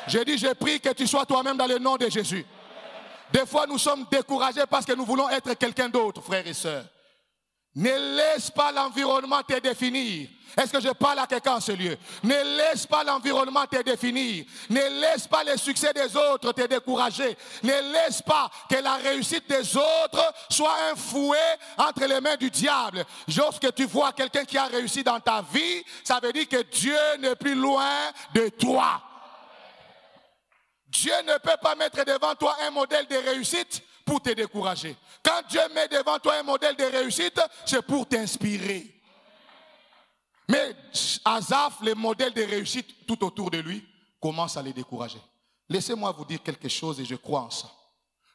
J'ai dit, je prie que tu sois toi-même dans le nom de Jésus. Des fois, nous sommes découragés parce que nous voulons être quelqu'un d'autre, frères et sœurs. Ne laisse pas l'environnement te définir. Est-ce que je parle à quelqu'un en ce lieu? Ne laisse pas l'environnement te définir. Ne laisse pas les succès des autres te décourager. Ne laisse pas que la réussite des autres soit un fouet entre les mains du diable. Lorsque tu vois quelqu'un qui a réussi dans ta vie, ça veut dire que Dieu n'est plus loin de toi. Dieu ne peut pas mettre devant toi un modèle de réussite pour te décourager. Quand Dieu met devant toi un modèle de réussite, c'est pour t'inspirer. Mais Azaph, le modèle de réussite tout autour de lui, commence à les décourager. Laissez-moi vous dire quelque chose et je crois en ça.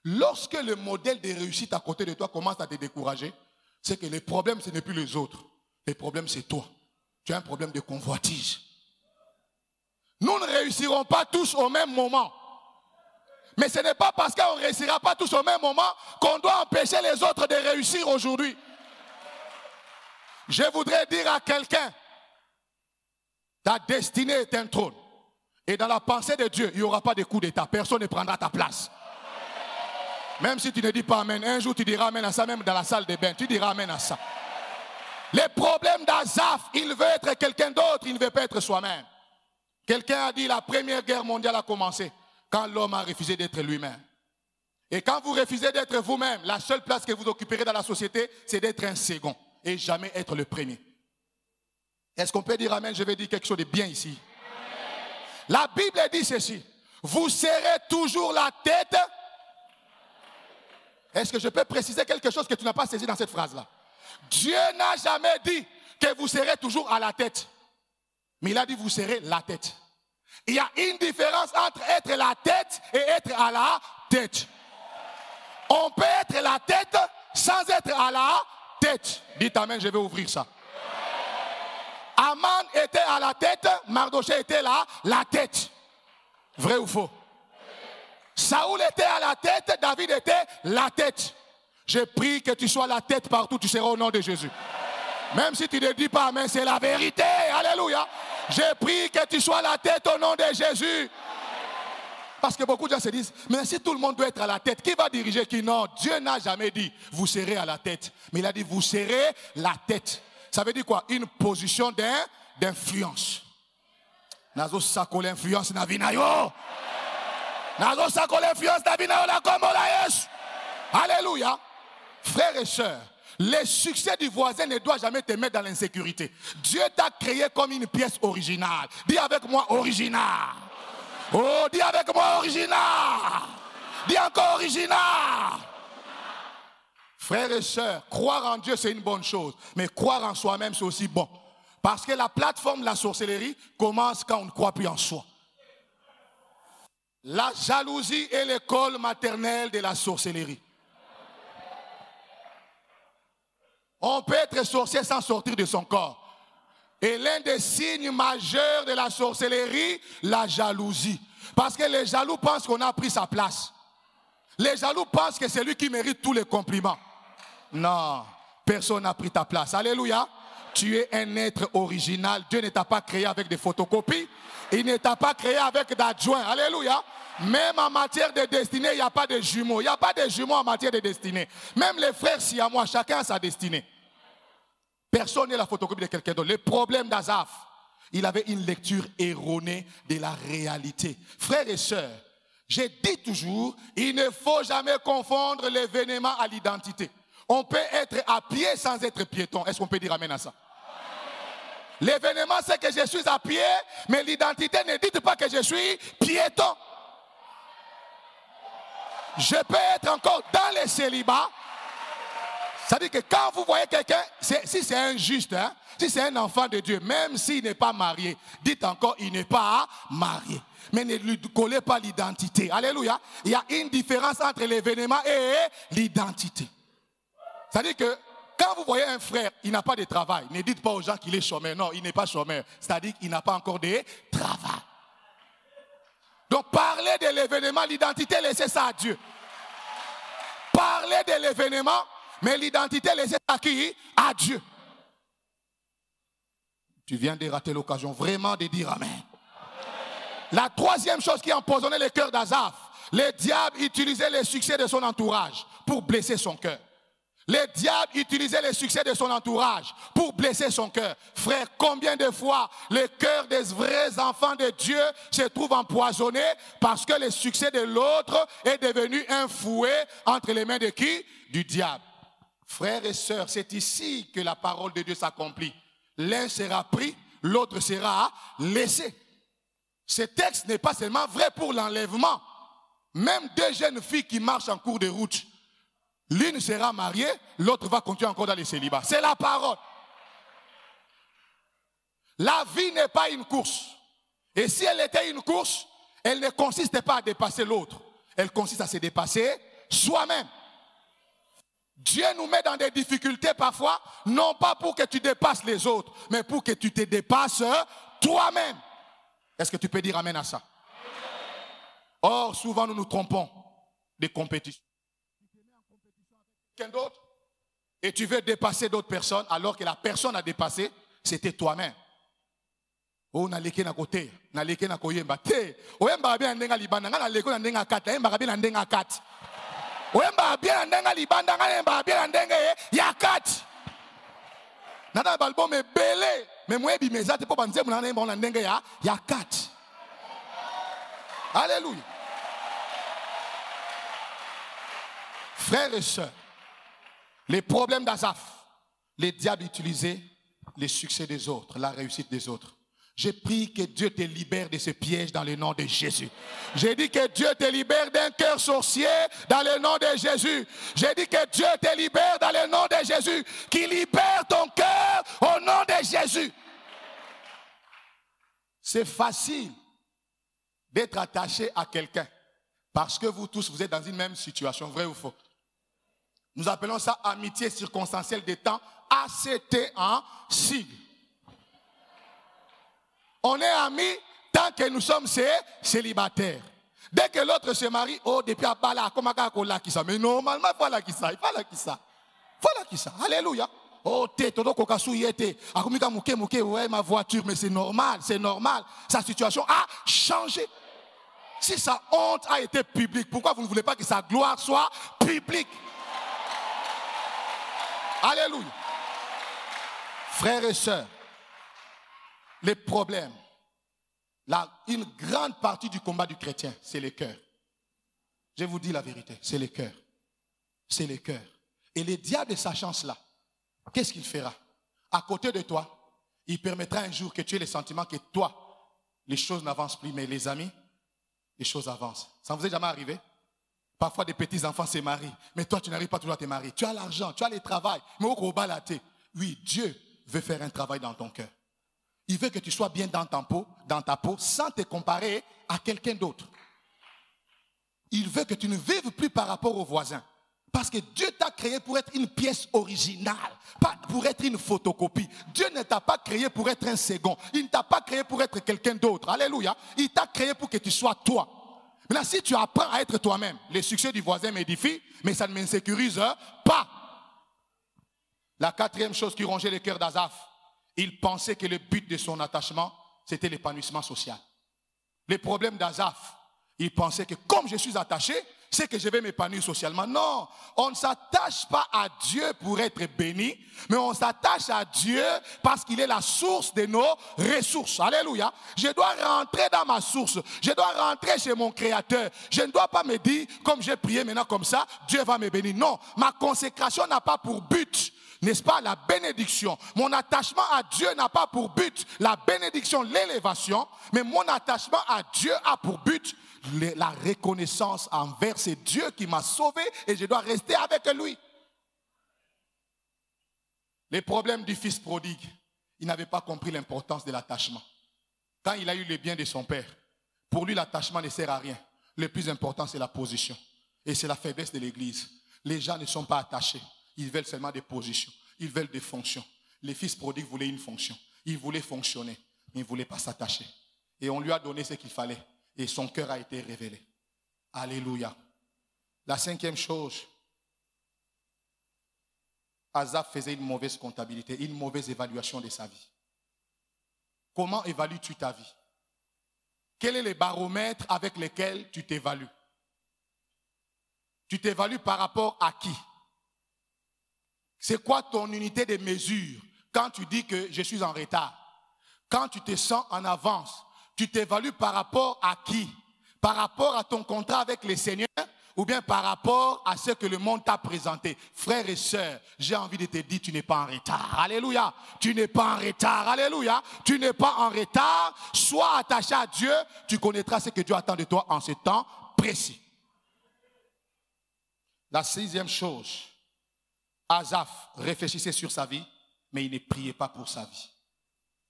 Lorsque le modèle de réussite à côté de toi commence à te décourager, c'est que le problème, ce n'est plus les autres. Le problème, c'est toi. Tu as un problème de convoitise. Nous ne réussirons pas tous au même moment. Mais ce n'est pas parce qu'on ne réussira pas tous au même moment qu'on doit empêcher les autres de réussir aujourd'hui. Je voudrais dire à quelqu'un, ta destinée est un trône. Et dans la pensée de Dieu, il n'y aura pas de coup d'état. Personne ne prendra ta place. Même si tu ne dis pas amen, un jour tu diras amen à ça, même dans la salle de bain, tu diras amen à ça. Les problèmes d'Azaph, il veut être quelqu'un d'autre, il ne veut pas être soi-même. Quelqu'un a dit la première guerre mondiale a commencé quand l'homme a refusé d'être lui-même. Et quand vous refusez d'être vous-même, la seule place que vous occuperez dans la société, c'est d'être un second et jamais être le premier. Est-ce qu'on peut dire amen? Je vais dire quelque chose de bien ici. Amen. La Bible dit ceci. Vous serez toujours la tête. Est-ce que je peux préciser quelque chose que tu n'as pas saisi dans cette phrase-là? Dieu n'a jamais dit que vous serez toujours à la tête. Mais il a dit vous serez la tête. Il y a une différence entre être la tête et être à la tête. On peut être la tête sans être à la tête. Dites amen, je vais ouvrir ça. Aman était à la tête, Mardoché était là, la tête. Vrai ou faux? Saoul était à la tête, David était la tête. Je prie que tu sois la tête partout, tu seras au nom de Jésus. Même si tu ne dis pas amen, c'est la vérité. Alléluia. Je prie que tu sois la tête au nom de Jésus. Parce que beaucoup de gens se disent, mais si tout le monde doit être à la tête, qui va diriger qui? Non, Dieu n'a jamais dit, vous serez à la tête. Mais il a dit, vous serez la tête. Ça veut dire quoi? Une position d'influence. Nazo sako l'influence na vinayo. Nazo sako l'influence na vinayo la comme la Yesu. Alléluia. Frères et sœurs, Le succès du voisin ne doit jamais te mettre dans l'insécurité. Dieu t'a créé comme une pièce originale. Dis avec moi original. Oh, dis avec moi original. Dis encore original. Frères et sœurs, croire en Dieu c'est une bonne chose. Mais croire en soi-même c'est aussi bon. Parce que la plateforme de la sorcellerie commence quand on ne croit plus en soi. La jalousie est l'école maternelle de la sorcellerie. On peut être sorcier sans sortir de son corps. Et l'un des signes majeurs de la sorcellerie, la jalousie. Parce que les jaloux pensent qu'on a pris sa place. Les jaloux pensent que c'est lui qui mérite tous les compliments. Non, personne n'a pris ta place. Alléluia. Tu es un être original. Dieu ne t'a pas créé avec des photocopies. Il ne t'a pas créé avec d'adjoints. Alléluia. Même en matière de destinée, il n'y a pas de jumeaux. Il n'y a pas de jumeaux en matière de destinée. Même les frères siamois, chacun a sa destinée. Personne n'est la photocopie de quelqu'un d'autre. Le problème d'Azaph, il avait une lecture erronée de la réalité. Frères et sœurs, je dis toujours, il ne faut jamais confondre l'événement à l'identité. On peut être à pied sans être piéton. Est-ce qu'on peut dire amen à ça? L'événement, c'est que je suis à pied, mais l'identité ne dit pas que je suis piéton. Je peux être encore dans le célibat. C'est-à-dire que quand vous voyez quelqu'un, si c'est un juste, hein, si c'est un enfant de Dieu, même s'il n'est pas marié, dites encore, il n'est pas marié. Mais ne lui collez pas l'identité. Alléluia. Il y a une différence entre l'événement et l'identité. C'est-à-dire que quand vous voyez un frère, il n'a pas de travail, ne dites pas aux gens qu'il est chômeur. Non, il n'est pas chômeur. C'est-à-dire qu'il n'a pas encore de travail. Donc parlez de l'événement, l'identité, laissez ça à Dieu. Parlez de l'événement, mais l'identité, laissez ça à qui? À Dieu. Tu viens de rater l'occasion vraiment de dire amen. La troisième chose qui empoisonnait le cœur d'Azaph, le diable utilisait le succès de son entourage pour blesser son cœur. Le diable utilisait le succès de son entourage pour blesser son cœur. Frère, combien de fois le cœur des vrais enfants de Dieu se trouve empoisonné parce que le succès de l'autre est devenu un fouet entre les mains de qui? Du diable. Frères et sœurs, c'est ici que la parole de Dieu s'accomplit. L'un sera pris, l'autre sera laissé. Ce texte n'est pas seulement vrai pour l'enlèvement. Même deux jeunes filles qui marchent en cours de route, l'une sera mariée, l'autre va continuer encore dans le célibat. C'est la parole. La vie n'est pas une course. Et si elle était une course, elle ne consiste pas à dépasser l'autre. Elle consiste à se dépasser soi-même. Dieu nous met dans des difficultés parfois, non pas pour que tu dépasses les autres, mais pour que tu te dépasses toi-même. Est-ce que tu peux dire amen à ça? Or, souvent nous nous trompons des compétitions. Quelqu'un d'autre et tu veux dépasser d'autres personnes alors que la personne à dépasser c'était toi-même. Oh na leke na côté, na leke na koyemba te. Oyemba bien ndenga libanda, na leke na ndenga kata, oyemba bien ndenga kati. Oyemba bien ndenga libanda, oyemba bien ndenga ya kati. Nana balbo me belé, mais moi bi mezate po banzemu na ndenga ndenga ya kati. Alléluia. Frères et sœurs, les problèmes d'Azaph, les diables utilisaient les succès des autres, la réussite des autres. Je prie que Dieu te libère de ce piège dans le nom de Jésus. J'ai dit que Dieu te libère d'un cœur sorcier dans le nom de Jésus. J'ai dit que Dieu te libère dans le nom de Jésus. Qu'il libère ton cœur au nom de Jésus. C'est facile d'être attaché à quelqu'un parce que vous tous, vous êtes dans une même situation, vrai ou faux? Nous appelons ça amitié circonstancielle des temps, ACT en sigle. On est amis tant que nous sommes célibataires. Dès que l'autre se marie, oh, depuis à Bala, comment on a qui ça? Mais normalement, il faut la qui ça, il faut la qui ça. Il faut la qui ça. Alléluia. Oh, t'es todo kokasu yete. Akumika mouke, ouais, ma voiture, mais c'est normal, c'est normal. Sa situation a changé. Si sa honte a été publique, pourquoi vous ne voulez pas que sa gloire soit publique? Alléluia. Frères et sœurs, les problèmes, une grande partie du combat du chrétien, c'est les cœurs. Je vous dis la vérité, c'est les cœurs. C'est les cœurs. Et le diable, sachant cela, qu'est-ce qu'il fera? À côté de toi, il permettra un jour que tu aies le sentiment que toi, les choses n'avancent plus, mais les amis, les choses avancent. Ça ne vous est jamais arrivé? Parfois, des petits-enfants se marient, mais toi, tu n'arrives pas toujours à te marier. Tu as l'argent, tu as le travail, mais au balaté. Oui, Dieu veut faire un travail dans ton cœur. Il veut que tu sois bien dans ta peau, sans te comparer à quelqu'un d'autre. Il veut que tu ne vives plus par rapport aux voisins. Parce que Dieu t'a créé pour être une pièce originale, pas pour être une photocopie. Dieu ne t'a pas créé pour être un second. Il ne t'a pas créé pour être quelqu'un d'autre. Alléluia. Il t'a créé pour que tu sois toi. Maintenant, si tu apprends à être toi-même, le succès du voisin m'édifie, mais ça ne m'insécurise pas. La quatrième chose qui rongeait le cœur d'Azaph, il pensait que le but de son attachement, c'était l'épanouissement social. Le problème d'Azaph, il pensait que comme je suis attaché, c'est que je vais m'épanouir socialement. Non, on ne s'attache pas à Dieu pour être béni, mais on s'attache à Dieu parce qu'il est la source de nos ressources. Alléluia. Je dois rentrer dans ma source. Je dois rentrer chez mon Créateur. Je ne dois pas me dire, comme j'ai prié maintenant comme ça, Dieu va me bénir. Non, ma consécration n'a pas pour but, n'est-ce pas, la bénédiction. Mon attachement à Dieu n'a pas pour but la bénédiction, l'élévation, mais mon attachement à Dieu a pour but la reconnaissance envers ce Dieu qui m'a sauvé et je dois rester avec lui. Les problèmes du fils prodigue, il n'avait pas compris l'importance de l'attachement. Quand il a eu le bien de son père, pour lui l'attachement ne sert à rien. Le plus important c'est la position. Et c'est la faiblesse de l'église. Les gens ne sont pas attachés. Ils veulent seulement des positions. Ils veulent des fonctions. Les fils prodigues voulaient une fonction. Ils voulaient fonctionner. Mais ils ne voulaient pas s'attacher. Et on lui a donné ce qu'il fallait. Et son cœur a été révélé. Alléluia. La cinquième chose, Azaph faisait une mauvaise comptabilité, une mauvaise évaluation de sa vie. Comment évalues-tu ta vie? Quel est le baromètre avec lequel tu t'évalues? Tu t'évalues par rapport à qui? C'est quoi ton unité de mesure quand tu dis que je suis en retard? Quand tu te sens en avance, tu t'évalues par rapport à qui? Par rapport à ton contrat avec le Seigneur ou bien par rapport à ce que le monde t'a présenté? Frères et sœurs, j'ai envie de te dire, tu n'es pas en retard. Alléluia. Tu n'es pas en retard. Alléluia. Tu n'es pas en retard. Sois attaché à Dieu. Tu connaîtras ce que Dieu attend de toi en ce temps précis. La sixième chose, Azaph réfléchissait sur sa vie, mais il ne priait pas pour sa vie.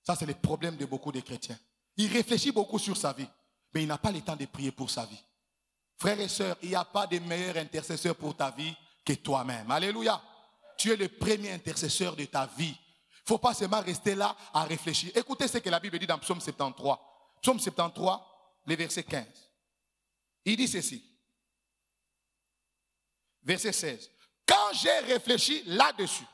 Ça, c'est le problème de beaucoup de chrétiens. Il réfléchit beaucoup sur sa vie, mais il n'a pas le temps de prier pour sa vie. Frères et sœurs, il n'y a pas de meilleur intercesseur pour ta vie que toi-même. Alléluia. Tu es le premier intercesseur de ta vie. Il ne faut pas seulement rester là à réfléchir. Écoutez ce que la Bible dit dans Psaume 73. Psaume 73, le verset 15. Il dit ceci. Verset 16. Quand j'ai réfléchi là-dessus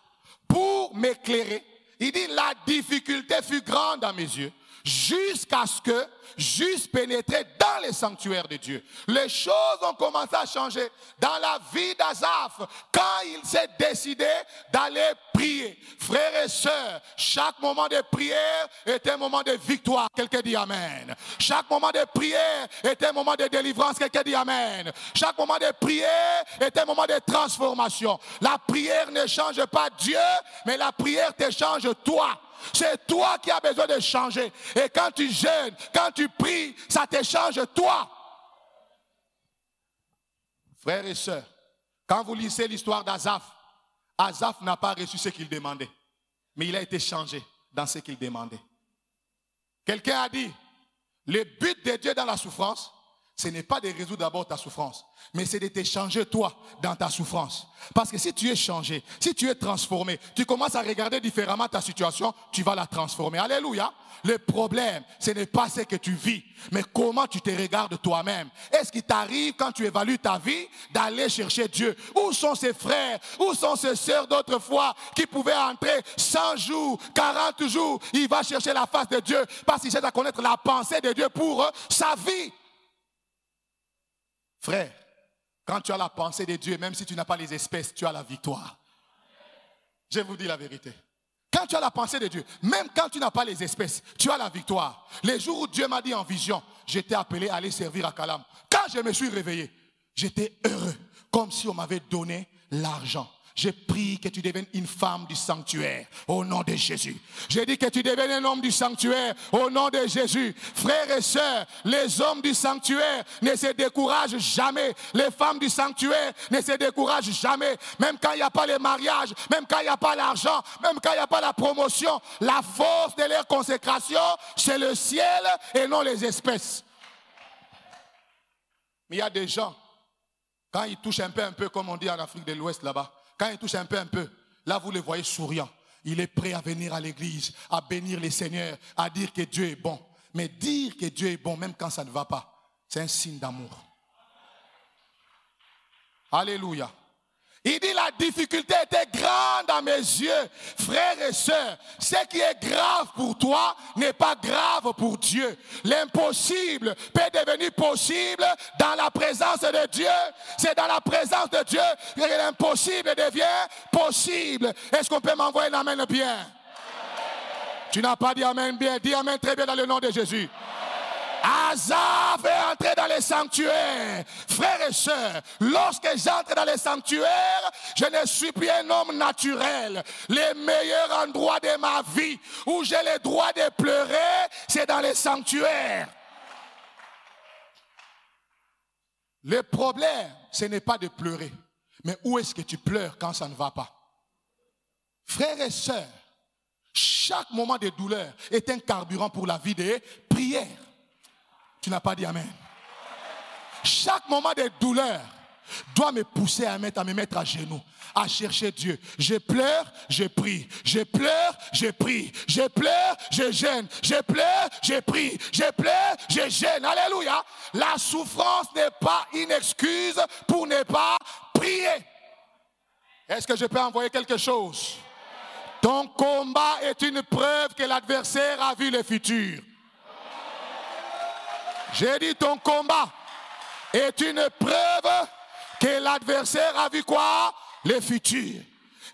pour m'éclairer, il dit la difficulté fut grande dans mes yeux jusqu'à ce que j'eusse pénétré dans les sanctuaires de Dieu. Les choses ont commencé à changer dans la vie d'Azaph quand il s'est décidé d'aller prier. Frères et sœurs, chaque moment de prière est un moment de victoire. Quelqu'un dit Amen. Chaque moment de prière est un moment de délivrance. Quelqu'un dit Amen. Chaque moment de prière est un moment de transformation. La prière ne change pas Dieu, mais la prière te change toi. C'est toi qui as besoin de changer. Et quand tu jeûnes, quand tu pries, ça te change toi. Frères et sœurs, quand vous lisez l'histoire d'Azaph, Azaph n'a pas reçu ce qu'il demandait. Mais il a été changé dans ce qu'il demandait. Quelqu'un a dit, le but de Dieu dans la souffrance, ce n'est pas de résoudre d'abord ta souffrance, mais c'est de te changer toi dans ta souffrance. Parce que si tu es changé, si tu es transformé, tu commences à regarder différemment ta situation, tu vas la transformer. Alléluia. Le problème, ce n'est pas ce que tu vis, mais comment tu te regardes toi-même. Est-ce qu'il t'arrive quand tu évalues ta vie d'aller chercher Dieu? Où sont ces frères, où sont ces sœurs d'autrefois qui pouvaient entrer 100 jours, 40 jours, il va chercher la face de Dieu parce qu'il cherche à connaître la pensée de Dieu pour sa vie. Frère, quand tu as la pensée de Dieu, même si tu n'as pas les espèces, tu as la victoire. Je vous dis la vérité. Quand tu as la pensée de Dieu, même quand tu n'as pas les espèces, tu as la victoire. Les jours où Dieu m'a dit en vision, j'étais appelé à aller servir à Calam. Quand je me suis réveillé, j'étais heureux, comme si on m'avait donné l'argent. Je prie que tu deviennes une femme du sanctuaire au nom de Jésus. Je dis que tu deviennes un homme du sanctuaire au nom de Jésus. Frères et sœurs, les hommes du sanctuaire ne se découragent jamais. Les femmes du sanctuaire ne se découragent jamais. Même quand il n'y a pas les mariages, même quand il n'y a pas l'argent, même quand il n'y a pas la promotion, la force de leur consécration, c'est le ciel et non les espèces. Mais il y a des gens, quand ils touchent un peu, comme on dit en Afrique de l'Ouest là-bas, quand il touche un peu, là vous le voyez souriant. Il est prêt à venir à l'église, à bénir les seigneurs, à dire que Dieu est bon. Mais dire que Dieu est bon, même quand ça ne va pas, c'est un signe d'amour. Alléluia. Il dit la difficulté était grande à mes yeux. Frères et sœurs, ce qui est grave pour toi n'est pas grave pour Dieu. L'impossible peut devenir possible dans la présence de Dieu. C'est dans la présence de Dieu que l'impossible devient possible. Est-ce qu'on peut m'envoyer un amen bien? Amen. Tu n'as pas dit amen bien. Dis amen très bien dans le nom de Jésus. Asaph est entré dans les sanctuaires. Frères et sœurs, lorsque j'entre dans les sanctuaires, je ne suis plus un homme naturel. Les meilleurs endroits de ma vie où j'ai le droit de pleurer, c'est dans les sanctuaires. Le problème, ce n'est pas de pleurer, mais où est-ce que tu pleures quand ça ne va pas? Frères et sœurs, chaque moment de douleur est un carburant pour la vie des prières. Tu n'as pas dit amen. Chaque moment de douleur doit me pousser à me mettre à genoux, à chercher Dieu. Je pleure, je prie. Je pleure, je prie. Je pleure, je gêne. Je pleure, je prie. Je pleure, je gêne. Alléluia. La souffrance n'est pas une excuse pour ne pas prier. Est-ce que je peux envoyer quelque chose? Ton combat est une preuve que l'adversaire a vu le futur. J'ai dit ton combat est une preuve que l'adversaire a vu quoi? Le futur.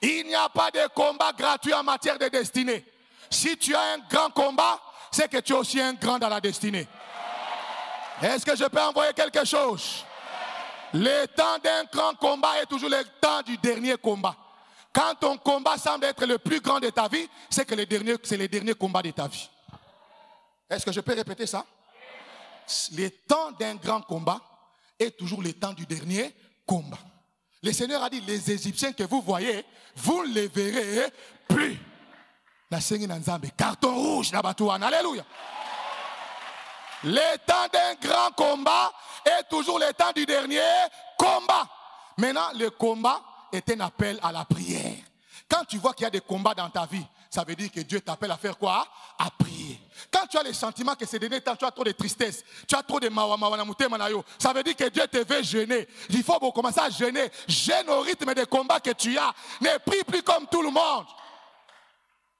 Il n'y a pas de combat gratuit en matière de destinée. Si tu as un grand combat, c'est que tu es aussi un grand dans la destinée. Est-ce que je peux envoyer quelque chose? Le temps d'un grand combat est toujours le temps du dernier combat. Quand ton combat semble être le plus grand de ta vie, c'est que c'est le dernier combat de ta vie. Est-ce que je peux répéter ça? Le temps d'un grand combat est toujours le temps du dernier combat. Le Seigneur a dit, les Égyptiens que vous voyez, vous ne les verrez plus. Carton rouge, alléluia. Le temps d'un grand combat est toujours le temps du dernier combat. Maintenant, le combat est un appel à la prière. Quand tu vois qu'il y a des combats dans ta vie, ça veut dire que Dieu t'appelle à faire quoi? À prier. Quand tu as le sentiment que ces derniers temps, tu as trop de tristesse, tu as trop de ça veut dire que Dieu te veut jeûner. Il faut commencer à jeûner. Jeûne au rythme des combats que tu as. Ne prie plus comme tout le monde.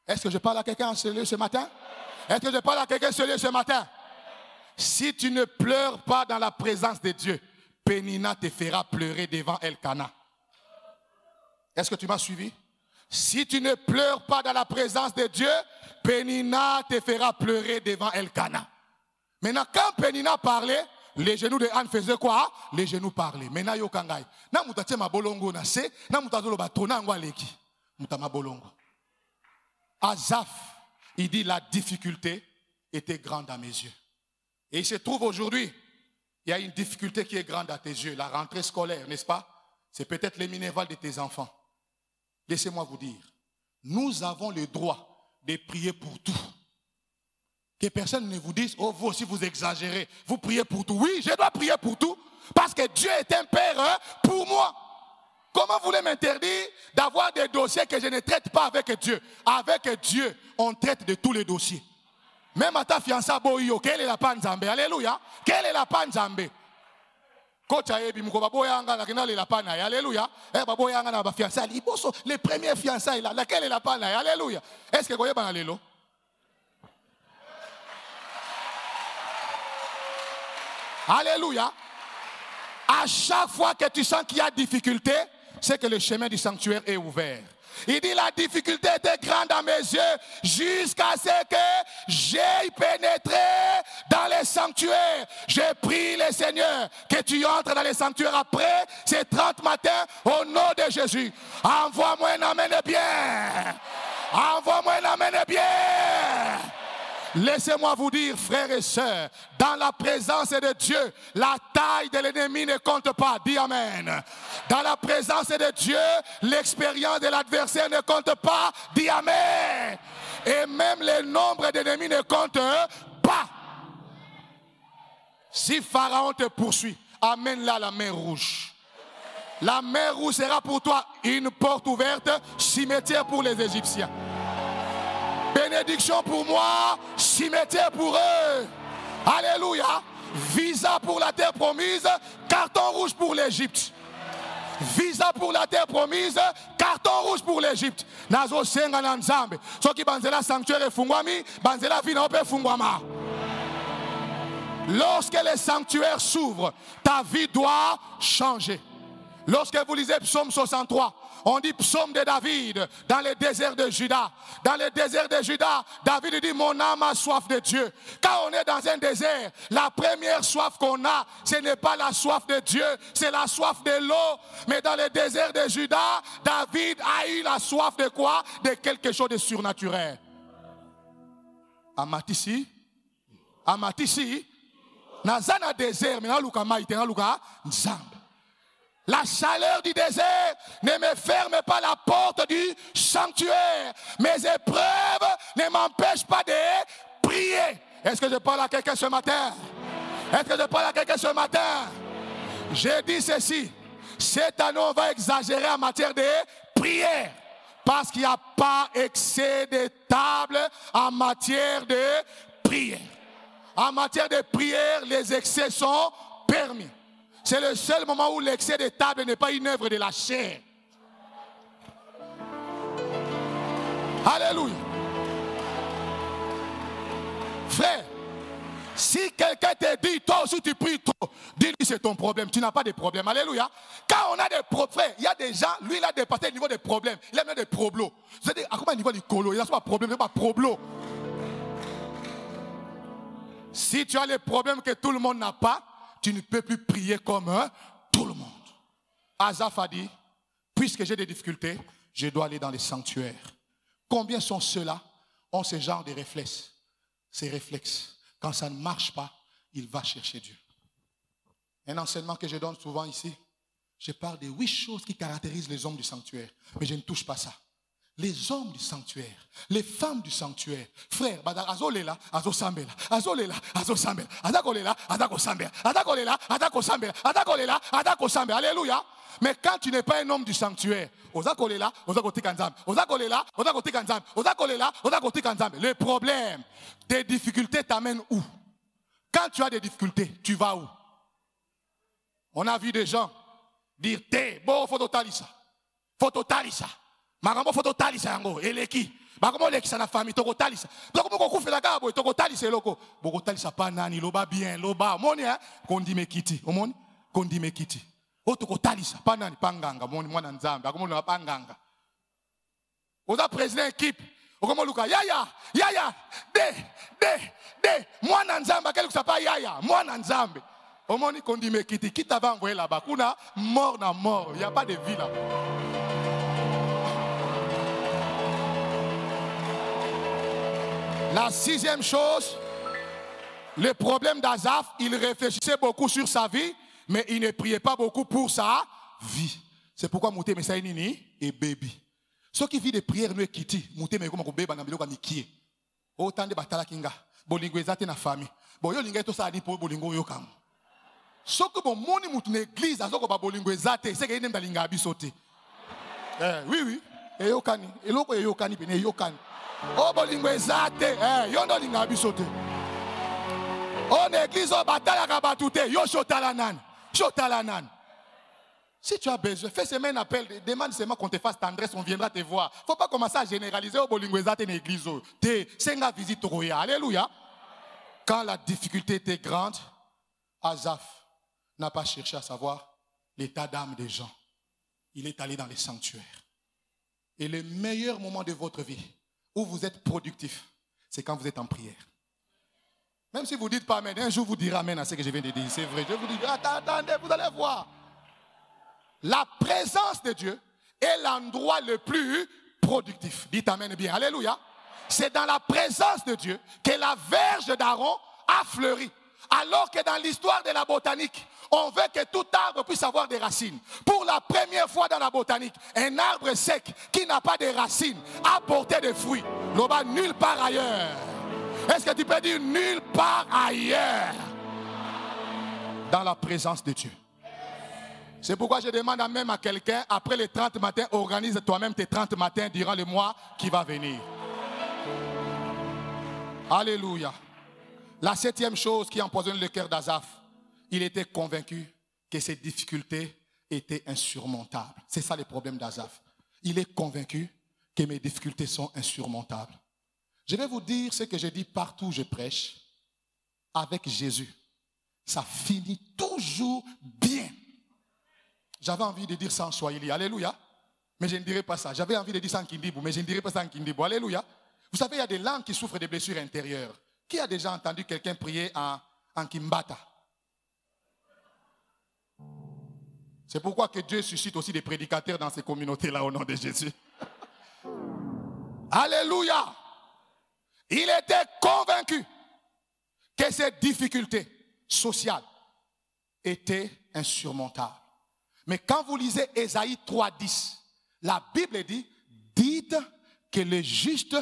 Est-ce que je parle à quelqu'un sérieux ce matin? Est-ce que je parle à quelqu'un sérieux ce matin? Si tu ne pleures pas dans la présence de Dieu, Pénina te fera pleurer devant Elkana. Est-ce que tu m'as suivi? Si tu ne pleures pas dans la présence de Dieu, Pénina te fera pleurer devant Elkana. Maintenant, quand Pénina parlait, les genoux de Anne faisaient quoi? Les genoux parlaient. Maintenant, yokangai. Na mutatie mabolongo na se, na mutazolo batona ngwa leki. Mutama bolongo. Asaph, il dit la difficulté était grande à mes yeux. Et il se trouve aujourd'hui, il y a une difficulté qui est grande à tes yeux, la rentrée scolaire, n'est-ce pas? C'est peut-être les minervales de tes enfants. Laissez-moi vous dire, nous avons le droit de prier pour tout. Que personne ne vous dise, oh vous aussi vous exagérez, vous priez pour tout. Oui, je dois prier pour tout, parce que Dieu est un Père pour moi. Comment vous voulez m'interdire d'avoir des dossiers que je ne traite pas avec Dieu? Avec Dieu, on traite de tous les dossiers. Même à ta fiancée, quelle est la panzambe? Alléluia. Quelle est la panzambe? Alléluia. Les premières fiançailles là, laquelle est la panne? Alléluia. Est-ce que vous voyez alléluia? Alléluia. À chaque fois que tu sens qu'il y a difficulté, c'est que le chemin du sanctuaire est ouvert. Il dit la difficulté était grande à mes yeux jusqu'à ce que j'aie pénétré dans les sanctuaires. Je prie le Seigneur que tu entres dans les sanctuaires après ces 30 matins au nom de Jésus. Envoie-moi un amen bien. Envoie-moi un amen bien. Laissez-moi vous dire, frères et sœurs, dans la présence de Dieu, la taille de l'ennemi ne compte pas. Dis amen. Dans la présence de Dieu, l'expérience de l'adversaire ne compte pas. Dis amen. Et même le nombre d'ennemis ne compte pas. Si Pharaon te poursuit, amène-la la mer rouge. La mer rouge sera pour toi une porte ouverte, cimetière pour les Égyptiens. Bénédiction pour moi, cimetière pour eux. Alléluia. Visa pour la terre promise, carton rouge pour l'Égypte. Visa pour la terre promise, carton rouge pour l'Égypte. Nazo senga na nzambe. Soki banzela sanctuaire fungwami, banzela vina ope fungwama. Lorsque les sanctuaires s'ouvrent, ta vie doit changer. Lorsque vous lisez Psaume 63, on dit psaume de David dans le désert de Juda. Dans le désert de Juda, David dit mon âme a soif de Dieu. Quand on est dans un désert, la première soif qu'on a, ce n'est pas la soif de Dieu, c'est la soif de l'eau. Mais dans le désert de Juda, David a eu la soif de quoi? De quelque chose de surnaturel. Amatisi, Nazana désert, mais Naluka maïte, Naluka nzambe. La chaleur du désert ne me ferme pas la porte du sanctuaire. Mes épreuves ne m'empêchent pas de prier. Est-ce que je parle à quelqu'un ce matin? Est-ce que je parle à quelqu'un ce matin? J'ai dit ceci. Cette année, on va exagérer en matière de prière. Parce qu'il n'y a pas excès de table en matière de prière. En matière de prière, les excès sont permis. C'est le seul moment où l'excès de table n'est pas une œuvre de la chair. Alléluia. Frère, si quelqu'un te dit, toi aussi tu pries trop, dis-lui c'est ton problème, tu n'as pas de problème. Alléluia. Quand on a des problèmes, il y a des gens, lui il a dépassé le niveau des problèmes, il a même des problos. Vous avez dit, à comment niveau du colo, il n'a pas de problème, il n'a pas de problo. Si tu as les problèmes que tout le monde n'a pas, tu ne peux plus prier comme tout le monde. Asaph a dit, puisque j'ai des difficultés, je dois aller dans les sanctuaires. Combien sont ceux-là ont ce genre de réflexes? Ces réflexes. Quand ça ne marche pas, il va chercher Dieu. Un enseignement que je donne souvent ici, je parle de 8 choses qui caractérisent les hommes du sanctuaire. Mais je ne touche pas ça. Les hommes du sanctuaire, les femmes du sanctuaire, frère, azolela, azosambela, azolela, azosambela, azakolela, azakosambela, azakolela, azakosambela, azakolela, azakosambela. Alléluia. Mais quand tu n'es pas un homme du sanctuaire, ozakolela, ozakotika nzambe, ozakolela, ozakotika nzambe, ozakolela, ozakotika nzambe. Le problème, tes difficultés t'amènent où? Quand tu as des difficultés, tu vas où? On a vu des gens dire, bon, faut totalisa, faut totalisa. Marambo faut totalisa yango eleki bakomo lekisa na famille tokotalisa bakomo kokufela kabo tokotalisa eloko bokotalisa pa nani loba bien loba moni kondime kiti omoni kondime kiti o tokotalisa pa nani panganga moni mwana nzambe bakomo na panganga oza président équipe okomo luka yaya de mwana nzambe akeli kusapa yaya mwana nzambe omoni kondime kiti kita va envoyer là-bas kuna mort na mort, il y a pas de vie là. La 6e chose, le problème d'Asaph, il réfléchissait beaucoup sur sa vie, mais il ne priait pas beaucoup pour sa vie. C'est pourquoi Mouté Messaï Nini et baby. Ceux qui vivent de prière ne quittent. Mouté Messaï Nini et baby ni kie. Autant de batala kinga. Bolingo ezate na famille. Boyo linga to sa di po bolingo yo kam. Ceux qui bon moni moutou l'église azoko ba bolingo ezate, c'est que yene mbalinga abisote. Oui. Et yo kani, et loko yo kani pene yo kani. Oh bolingo ezate, yondo linga bisote. On église au batala kabatute, yo shotalanan. Si tu as besoin, fais seulement un appel, demande seulement qu'on te fasse tendresse, on viendra te voir. Faut pas commencer à généraliser au bolingo ezate en église. C'est une visite royale. Alléluia. Quand la difficulté était grande, Asaph n'a pas cherché à savoir l'état d'âme des gens. Il est allé dans les sanctuaires. Et le meilleur moment de votre vie, où vous êtes productif, c'est quand vous êtes en prière. Même si vous ne dites pas amen, un jour vous direz amen à ce que je viens de dire. C'est vrai. Je vous dis, attendez, vous allez voir. La présence de Dieu est l'endroit le plus productif. Dites amen bien. Alléluia. C'est dans la présence de Dieu que la verge d'Aaron a fleuri. Alors que dans l'histoire de la botanique, on veut que tout arbre puisse avoir des racines. Pour la première fois dans la botanique, un arbre sec qui n'a pas de racines a porté des fruits. Là-bas, nulle part ailleurs. Est-ce que tu peux dire nulle part ailleurs? Dans la présence de Dieu. C'est pourquoi je demande même à quelqu'un, après les 30 matins, organise toi-même tes 30 matins durant le mois qui va venir. Alléluia. La 7e chose qui empoisonne le cœur d'Asaph, il était convaincu que ses difficultés étaient insurmontables. C'est ça le problème d'Asaph. Il est convaincu que mes difficultés sont insurmontables. Je vais vous dire ce que je dis partout où je prêche. Avec Jésus, ça finit toujours bien. J'avais envie de dire ça en Swahili. Alléluia. Mais je ne dirai pas ça. J'avais envie de dire ça en Kindibu, mais je ne dirai pas ça en Kindibu. Alléluia. Vous savez, il y a des langues qui souffrent de blessures intérieures. Qui a déjà entendu quelqu'un prier en Kimbata? C'est pourquoi que Dieu suscite aussi des prédicateurs dans ces communautés-là au nom de Jésus. Alléluia. Il était convaincu que ces difficultés sociales étaient insurmontables. Mais quand vous lisez Ésaïe 3:10, la Bible dit, dites que le juste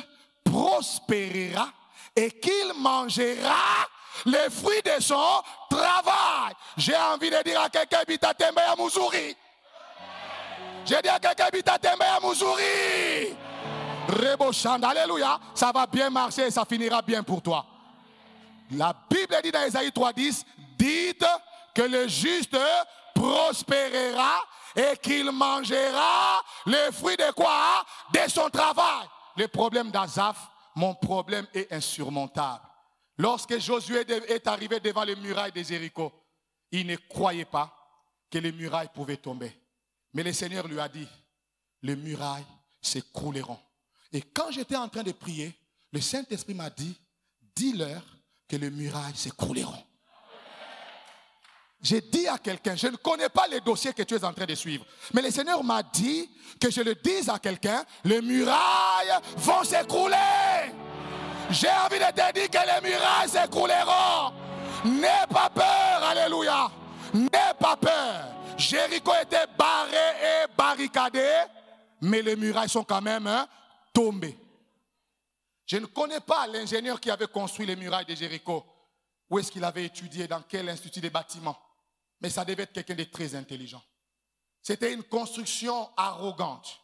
prospérera et qu'il mangera les fruits de son travail. J'ai envie de dire à quelqu'un, Bitatembe ya Muzuri. J'ai dit à quelqu'un, Bitatembe ya Muzuri. Rebochand, alléluia, ça va bien marcher et ça finira bien pour toi. La Bible dit dans Ésaïe 3:10, dites que le juste prospérera et qu'il mangera les fruits de quoi? De son travail. Le problème d'Asaph, mon problème est insurmontable. Lorsque Josué est arrivé devant les murailles de Jéricho, il ne croyait pas que les murailles pouvaient tomber. Mais le Seigneur lui a dit, les murailles s'écrouleront. Et quand j'étais en train de prier, le Saint-Esprit m'a dit, dis-leur que les murailles s'écrouleront. J'ai dit à quelqu'un, je ne connais pas les dossiers que tu es en train de suivre, mais le Seigneur m'a dit que je le dise à quelqu'un, les murailles vont s'écrouler. J'ai envie de te dire que les murailles s'écrouleront. N'aie pas peur, alléluia. N'aie pas peur. Jéricho était barré et barricadé, mais les murailles sont quand même tombées. Je ne connais pas l'ingénieur qui avait construit les murailles de Jéricho. Où est-ce qu'il avait étudié, dans quel institut des bâtiments? Mais ça devait être quelqu'un de très intelligent. C'était une construction arrogante.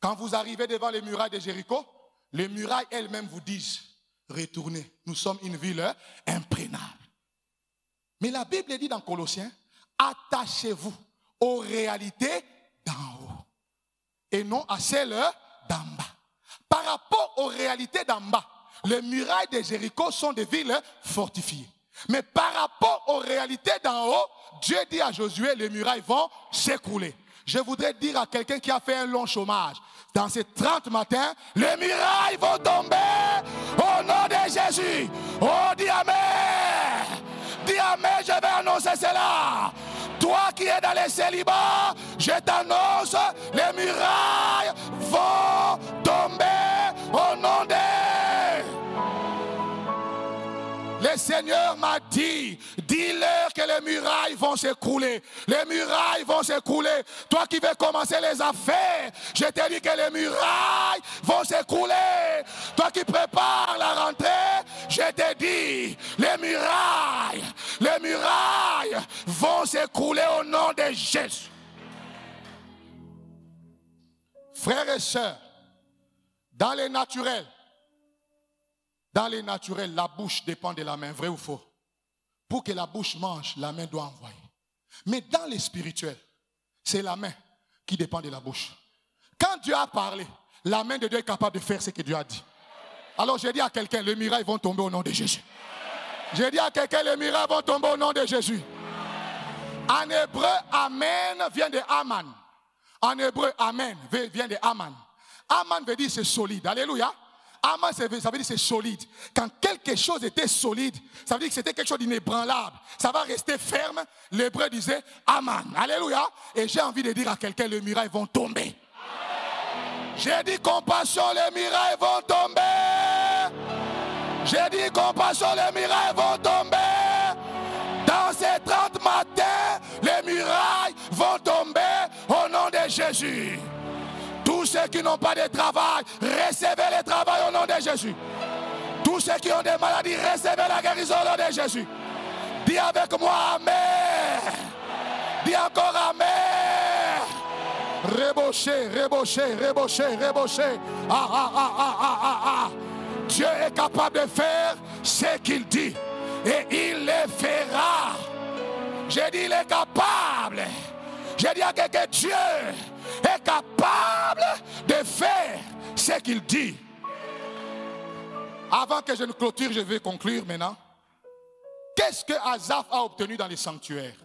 Quand vous arrivez devant les murailles de Jéricho, les murailles elles-mêmes vous disent, retournez, nous sommes une ville imprégnable. Mais la Bible dit dans Colossiens, attachez-vous aux réalités d'en haut et non à celles d'en bas. Par rapport aux réalités d'en bas, les murailles de Jéricho sont des villes fortifiées. Mais par rapport aux réalités d'en haut, Dieu dit à Josué, les murailles vont s'écrouler. Je voudrais dire à quelqu'un qui a fait un long chômage, dans ces 30 matins, les murailles vont tomber au nom de Jésus. Oh, dis Amen. Dis Amen, je vais annoncer cela. Toi qui es dans les célibats, je t'annonce, les murailles vont tomber au nom de... Le Seigneur m'a dit, dis-leur que les murailles vont s'écrouler. Les murailles vont s'écrouler. Toi qui veux commencer les affaires, je te dis que les murailles vont s'écrouler. Toi qui prépares la rentrée, je te dis, les murailles vont s'écrouler au nom de Jésus. Frères et sœurs, dans les naturels, la bouche dépend de la main, vrai ou faux? Pour que la bouche mange, la main doit envoyer. Mais dans les spirituels, c'est la main qui dépend de la bouche. Quand Dieu a parlé, la main de Dieu est capable de faire ce que Dieu a dit. Alors j'ai dit à quelqu'un, les murailles vont tomber au nom de Jésus. J'ai dit à quelqu'un, les murailles vont tomber au nom de Jésus. En hébreu, Amen vient de Aman. En hébreu, Amen vient de Aman. Aman veut dire c'est solide. Alléluia. Aman, ça veut dire c'est solide. Quand quelque chose était solide, ça veut dire que c'était quelque chose d'inébranlable. Ça va rester ferme. L'hébreu disait Aman. Alléluia. Et j'ai envie de dire à quelqu'un, les murailles vont tomber. J'ai dit compassion, les murailles vont tomber. J'ai dit compassion, les murailles vont tomber. Dans ces 30 matins, les murailles vont tomber au nom de Jésus. Tous ceux qui n'ont pas de travail, recevez le travail au nom de Jésus. Tous ceux qui ont des maladies, recevez la guérison au nom de Jésus. Dis avec moi Amen. Dis encore Amen. Rebaucher, rebaucher, rebaucher, rebaucher. Dieu est capable de faire ce qu'il dit. Et il le fera. J'ai dit il est capable. J'ai dit à quelqu'un, Dieu est capable de faire ce qu'il dit. Avant que je ne clôture, je vais conclure maintenant. Qu'est-ce que Asaph a obtenu dans les sanctuaires?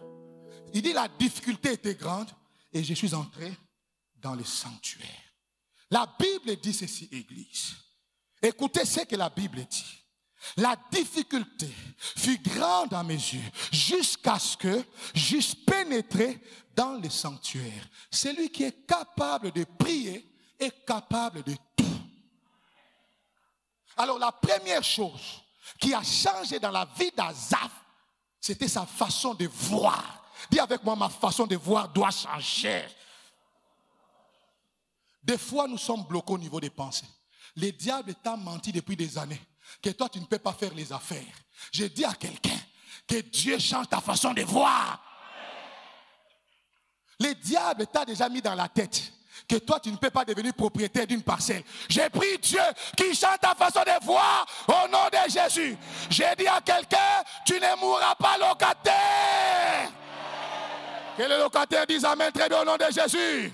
Il dit la difficulté était grande et je suis entré dans les sanctuaires. La Bible dit ceci, Église. Écoutez ce que la Bible dit. La difficulté fut grande à mes yeux jusqu'à ce que j'eusse pénétré dans le sanctuaire. Celui qui est capable de prier est capable de tout. Alors la première chose qui a changé dans la vie d'Asaph, c'était sa façon de voir. Dis avec moi, ma façon de voir doit changer. Des fois, nous sommes bloqués au niveau des pensées. Le diable t'a menti depuis des années. Que toi, tu ne peux pas faire les affaires. Je dis à quelqu'un que Dieu change ta façon de voir. Le diable t'a déjà mis dans la tête que toi, tu ne peux pas devenir propriétaire d'une parcelle. J'ai pris Dieu qui change ta façon de voir au nom de Jésus. J'ai dit à quelqu'un, tu ne mourras pas locataire. Que le locataire dise Amen très bien au nom de Jésus.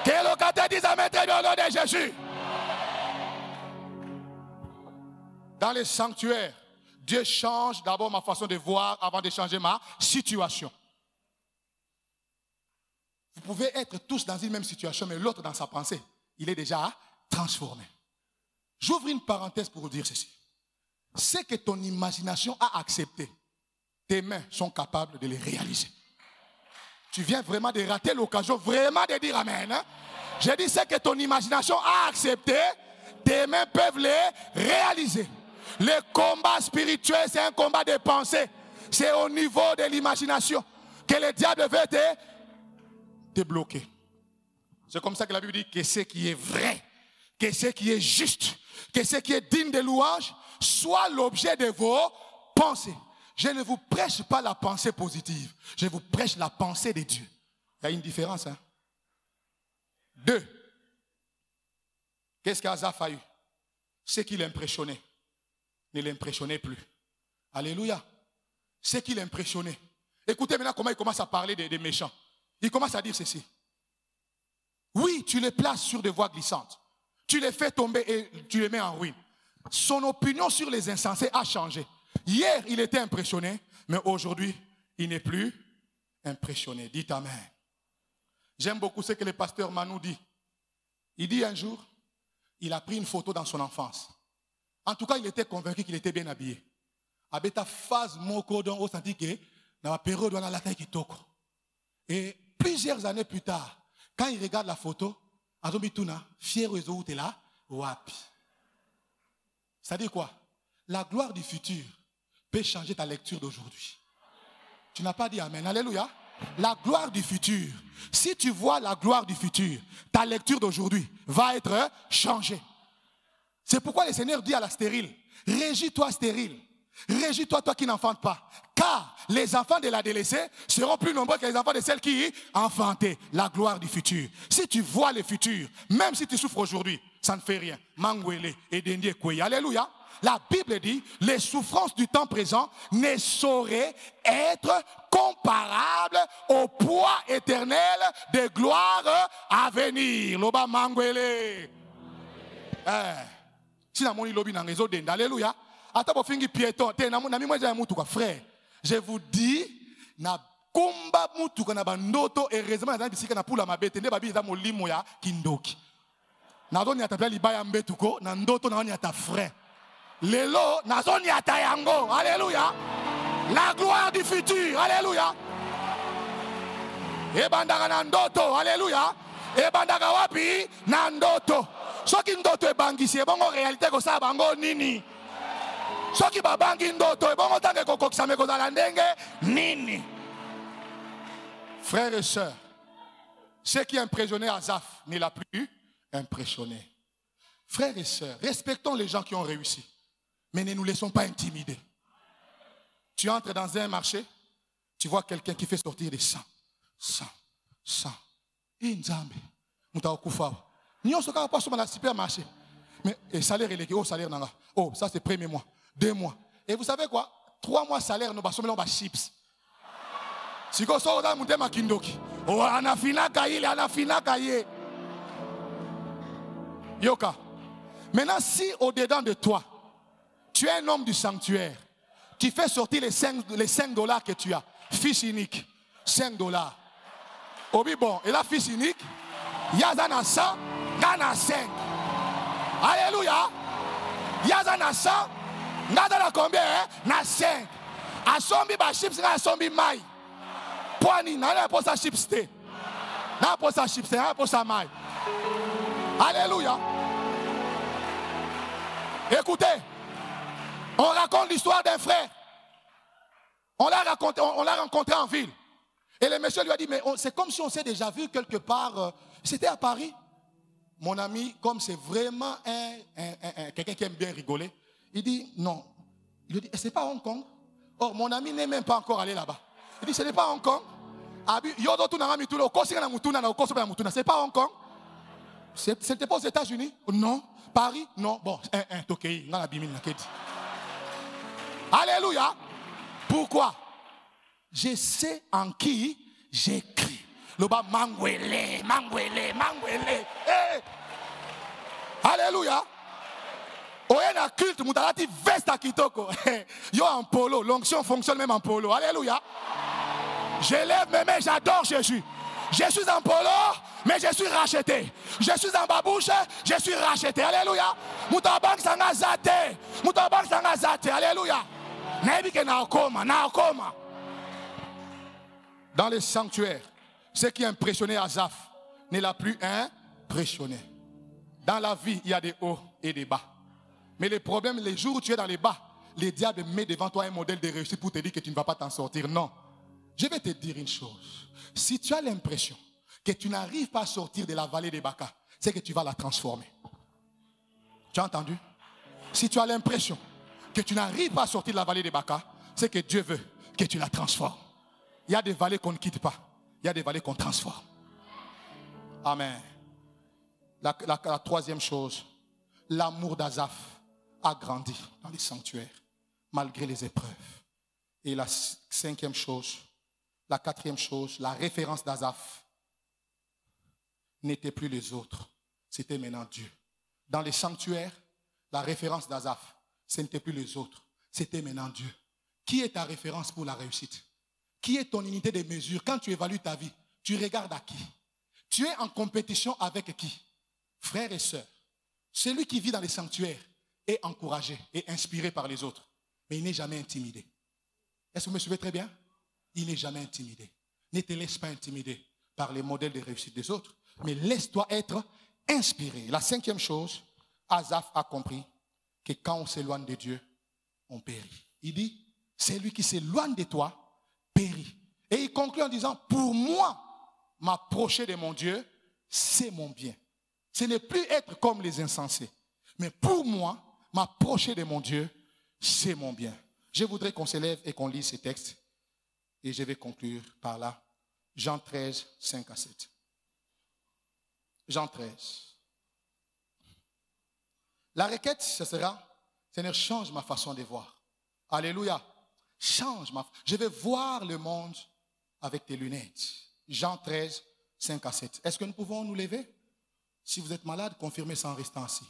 Que le locataire dise Amen très bien au nom de Jésus. Dans les sanctuaires, Dieu change d'abord ma façon de voir avant de changer ma situation. Vous pouvez être tous dans une même situation, mais l'autre dans sa pensée, il est déjà transformé. J'ouvre une parenthèse pour vous dire ceci. Ce que ton imagination a accepté, tes mains sont capables de les réaliser. Tu viens vraiment de rater l'occasion, vraiment de dire Amen. Hein? J'ai dit ce que ton imagination a accepté, tes mains peuvent les réaliser. Le combat spirituel, c'est un combat de pensée. C'est au niveau de l'imagination que le diable veut te bloquer. C'est comme ça que la Bible dit que ce qui est vrai, que ce qui est juste, que ce qui est digne de louange, soit l'objet de vos pensées. Je ne vous prêche pas la pensée positive. Je vous prêche la pensée de Dieu. Il y a une différence. Hein? 2. Qu'est-ce qu'Asaph a eu? Ce qui l'impressionnait ne l'impressionnait plus. Alléluia. Ce qui l'impressionnait. Écoutez maintenant comment il commence à parler des méchants. Il commence à dire ceci. Oui, tu les places sur des voies glissantes. Tu les fais tomber et tu les mets en ruine. Son opinion sur les insensés a changé. Hier, il était impressionné, mais aujourd'hui, il n'est plus impressionné. Dites Amen. J'aime beaucoup ce que le pasteur Manou dit. Il dit un jour, il a pris une photo dans son enfance. En tout cas, il était convaincu qu'il était bien habillé. Abeta phase moko don au senti que dans la période où on a la taille qui toque. Et plusieurs années plus tard, quand il regarde la photo, Azobituna, fier aux autres là, wapi. Ça dit quoi? La gloire du futur peut changer ta lecture d'aujourd'hui. Tu n'as pas dit Amen. Alléluia. La gloire du futur. Si tu vois la gloire du futur, ta lecture d'aujourd'hui va être changée. C'est pourquoi le Seigneur dit à la stérile, régis-toi stérile. Régis-toi, toi qui n'enfantes pas. Car les enfants de la délaissée seront plus nombreux que les enfants de celles qui enfantaient. La gloire du futur. Si tu vois le futur, même si tu souffres aujourd'hui, ça ne fait rien. Mangwele et Dendie Koué. Alléluia. La Bible dit, les souffrances du temps présent ne sauraient être comparables au poids éternel de gloire à venir. Loba Mangwele. Si na moni lobi na réseau d'Inde, alléluia. Attends, fingi piéton. Frère, je vous dis, na kumba mutuka na bandoto heureusement na bisika na pula mabete nde babi za molimo ya kindoki. Nazoni atapela libaya mbetuko, na ndoto na ata frère. Lelo, nazoni atayango. Alléluia. La gloire du futur. Alléluia. Ebandaka na ndoto. Alléluia. Ebandaka wapi na ndoto. Soki ndoto ebangisi ebongo réalité ko sa bango nini. Soki babangi ndoto ebongo tange kokokisa me kozala ndenge nini. Frères et sœurs, ce qui impressionnait Asaph ne l'a plus impressionné. Frères et sœurs, respectons les gens qui ont réussi, mais ne nous laissons pas intimider. Tu entres dans un marché, tu vois quelqu'un qui fait sortir des 100. Et Nzambe, Moutaokufa. Nous sommes pas sur le supermarché. Mais le salaire est légué. Oh, salaire nanga. Oh, ça c'est premier mois, 2 mois. Et vous savez quoi? 3 mois salaire, nous sommes là, chips. Si vous avez un peu de kindoki. Oh, anafina kaye. Yoka. Maintenant, si au-dedans de toi, tu es un homme du sanctuaire, tu fais sortir les 5 $ que tu as. Fils unique, 5 $. Obi bon, et la fils unique, Yazana 100, Nana 5. Alléluia. Yazana 100, Nana combien? Na 5. Asombi ba chips, na asombi mai. Poani, na pour sa chips té. Na pour sa chips, na pour sa mai. Alléluia. Écoutez, on raconte l'histoire d'un frère. On l'a rencontré en ville. Et le monsieur lui a dit, mais c'est comme si on s'est déjà vu quelque part. C'était à Paris. Mon ami, comme c'est vraiment quelqu'un qui aime bien rigoler, il dit, non. Il lui dit, c'est pas Hong Kong. Or, mon ami n'est même pas encore allé là-bas. Il dit, ce n'est pas Hong Kong. C'est pas Hong Kong. C'était pas aux États-Unis? Non. Paris? Non. Bon, Tokyo. Alléluia. Pourquoi? Je sais en qui j'écris. Le bas mangwele. Hey. Alléluia. Oyena culte, mutalati veste à kitoko. Yo en polo, l'onction fonctionne même en polo. Alléluia. Je lève mes mains, j'adore Jésus. Je suis en polo, mais je suis racheté. Je suis en babouche, je suis racheté. Alléluia. Mutabank sangazate. Alléluia. Dans les sanctuaires, ce qui impressionnait Asaph ne l'a plus impressionné. Dans la vie, il y a des hauts et des bas. Mais le problème, les jours où tu es dans les bas, le diable met devant toi un modèle de réussite pour te dire que tu ne vas pas t'en sortir. Non. Je vais te dire une chose. Si tu as l'impression que tu n'arrives pas à sortir de la vallée des Baka, c'est que tu vas la transformer. Tu as entendu? Si tu as l'impression que tu n'arrives pas à sortir de la vallée des Baka, c'est que Dieu veut que tu la transformes. Il y a des vallées qu'on ne quitte pas. Il y a des vallées qu'on transforme. Amen. La troisième chose, l'amour d'Asaph a grandi dans les sanctuaires, malgré les épreuves. Et la cinquième chose, la quatrième chose, la référence d'Asaph n'était plus les autres, c'était maintenant Dieu. Dans les sanctuaires, la référence d'Asaph, ce n'était plus les autres, c'était maintenant Dieu. Qui est ta référence pour la réussite? Qui est ton unité de mesure? Quand tu évalues ta vie, tu regardes à qui? Tu es en compétition avec qui? Frères et sœurs, celui qui vit dans les sanctuaires est encouragé et inspiré par les autres, mais il n'est jamais intimidé. Est-ce que vous me suivez très bien? Il n'est jamais intimidé. Ne te laisse pas intimider par les modèles de réussite des autres, mais laisse-toi être inspiré. La cinquième chose, Asaph a compris que quand on s'éloigne de Dieu, on périt. Il dit, celui qui s'éloigne de toi, périt. Et il conclut en disant, pour moi, m'approcher de mon Dieu, c'est mon bien. Ce n'est plus être comme les insensés. Mais pour moi, m'approcher de mon Dieu, c'est mon bien. Je voudrais qu'on se lève et qu'on lise ces textes. Et je vais conclure par là. Jean 13, 5 à 7. Jean 13. La requête, ce sera, Seigneur, change ma façon de voir. Alléluia. Change ma façon. Je vais voir le monde avec tes lunettes. Jean 13, 5 à 7. Est-ce que nous pouvons nous lever? Si vous êtes malade, confirmez ça en restant assis.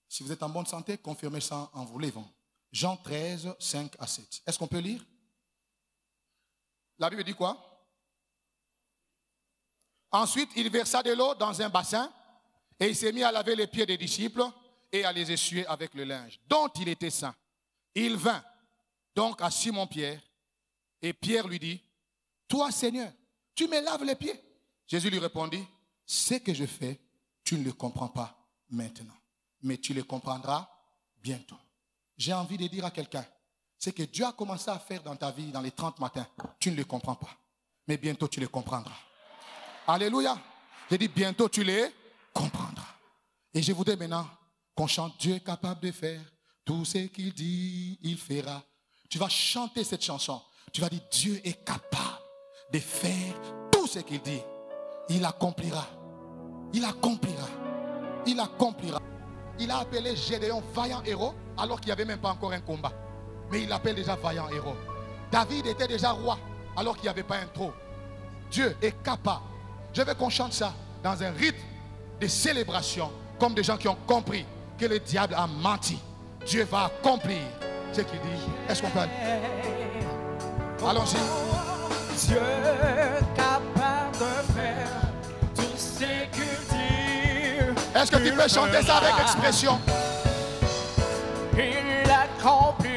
Si vous êtes en bonne santé, confirmez ça en vous levant. Jean 13, 5 à 7. Est-ce qu'on peut lire? La Bible dit quoi? Ensuite, il versa de l'eau dans un bassin Et il s'est mis à laver les pieds des disciples et à les essuyer avec le linge dont il était saint. Il vint donc à Simon-Pierre et Pierre lui dit, toi Seigneur, tu me laves les pieds. Jésus lui répondit, ce que je fais, tu ne le comprends pas maintenant, mais tu le comprendras bientôt. J'ai envie de dire à quelqu'un, ce que Dieu a commencé à faire dans ta vie dans les 30 matins, tu ne le comprends pas, mais bientôt tu le comprendras. Alléluia. J'ai dit bientôt tu le comprendras. Et je voudrais maintenant qu'on chante Dieu est capable de faire tout ce qu'il dit, il fera. Tu vas chanter cette chanson. Tu vas dire Dieu est capable de faire tout ce qu'il dit. Il accomplira. Il accomplira. Il accomplira. Il a appelé Gédéon vaillant héros alors qu'il n'y avait même pas encore un combat. Mais il l'appelle déjà vaillant héros. David était déjà roi alors qu'il n'y avait pas un trône. Dieu est capable. Je veux qu'on chante ça dans un rite de célébration comme des gens qui ont compris que le diable a menti. Dieu va accomplir ce qu'il dit. Est-ce qu'on peut aller? Allons-y. Dieu est capable de faire tout ce qu'il dit. Est-ce que tu peux chanter ça avec expression? Il accomplit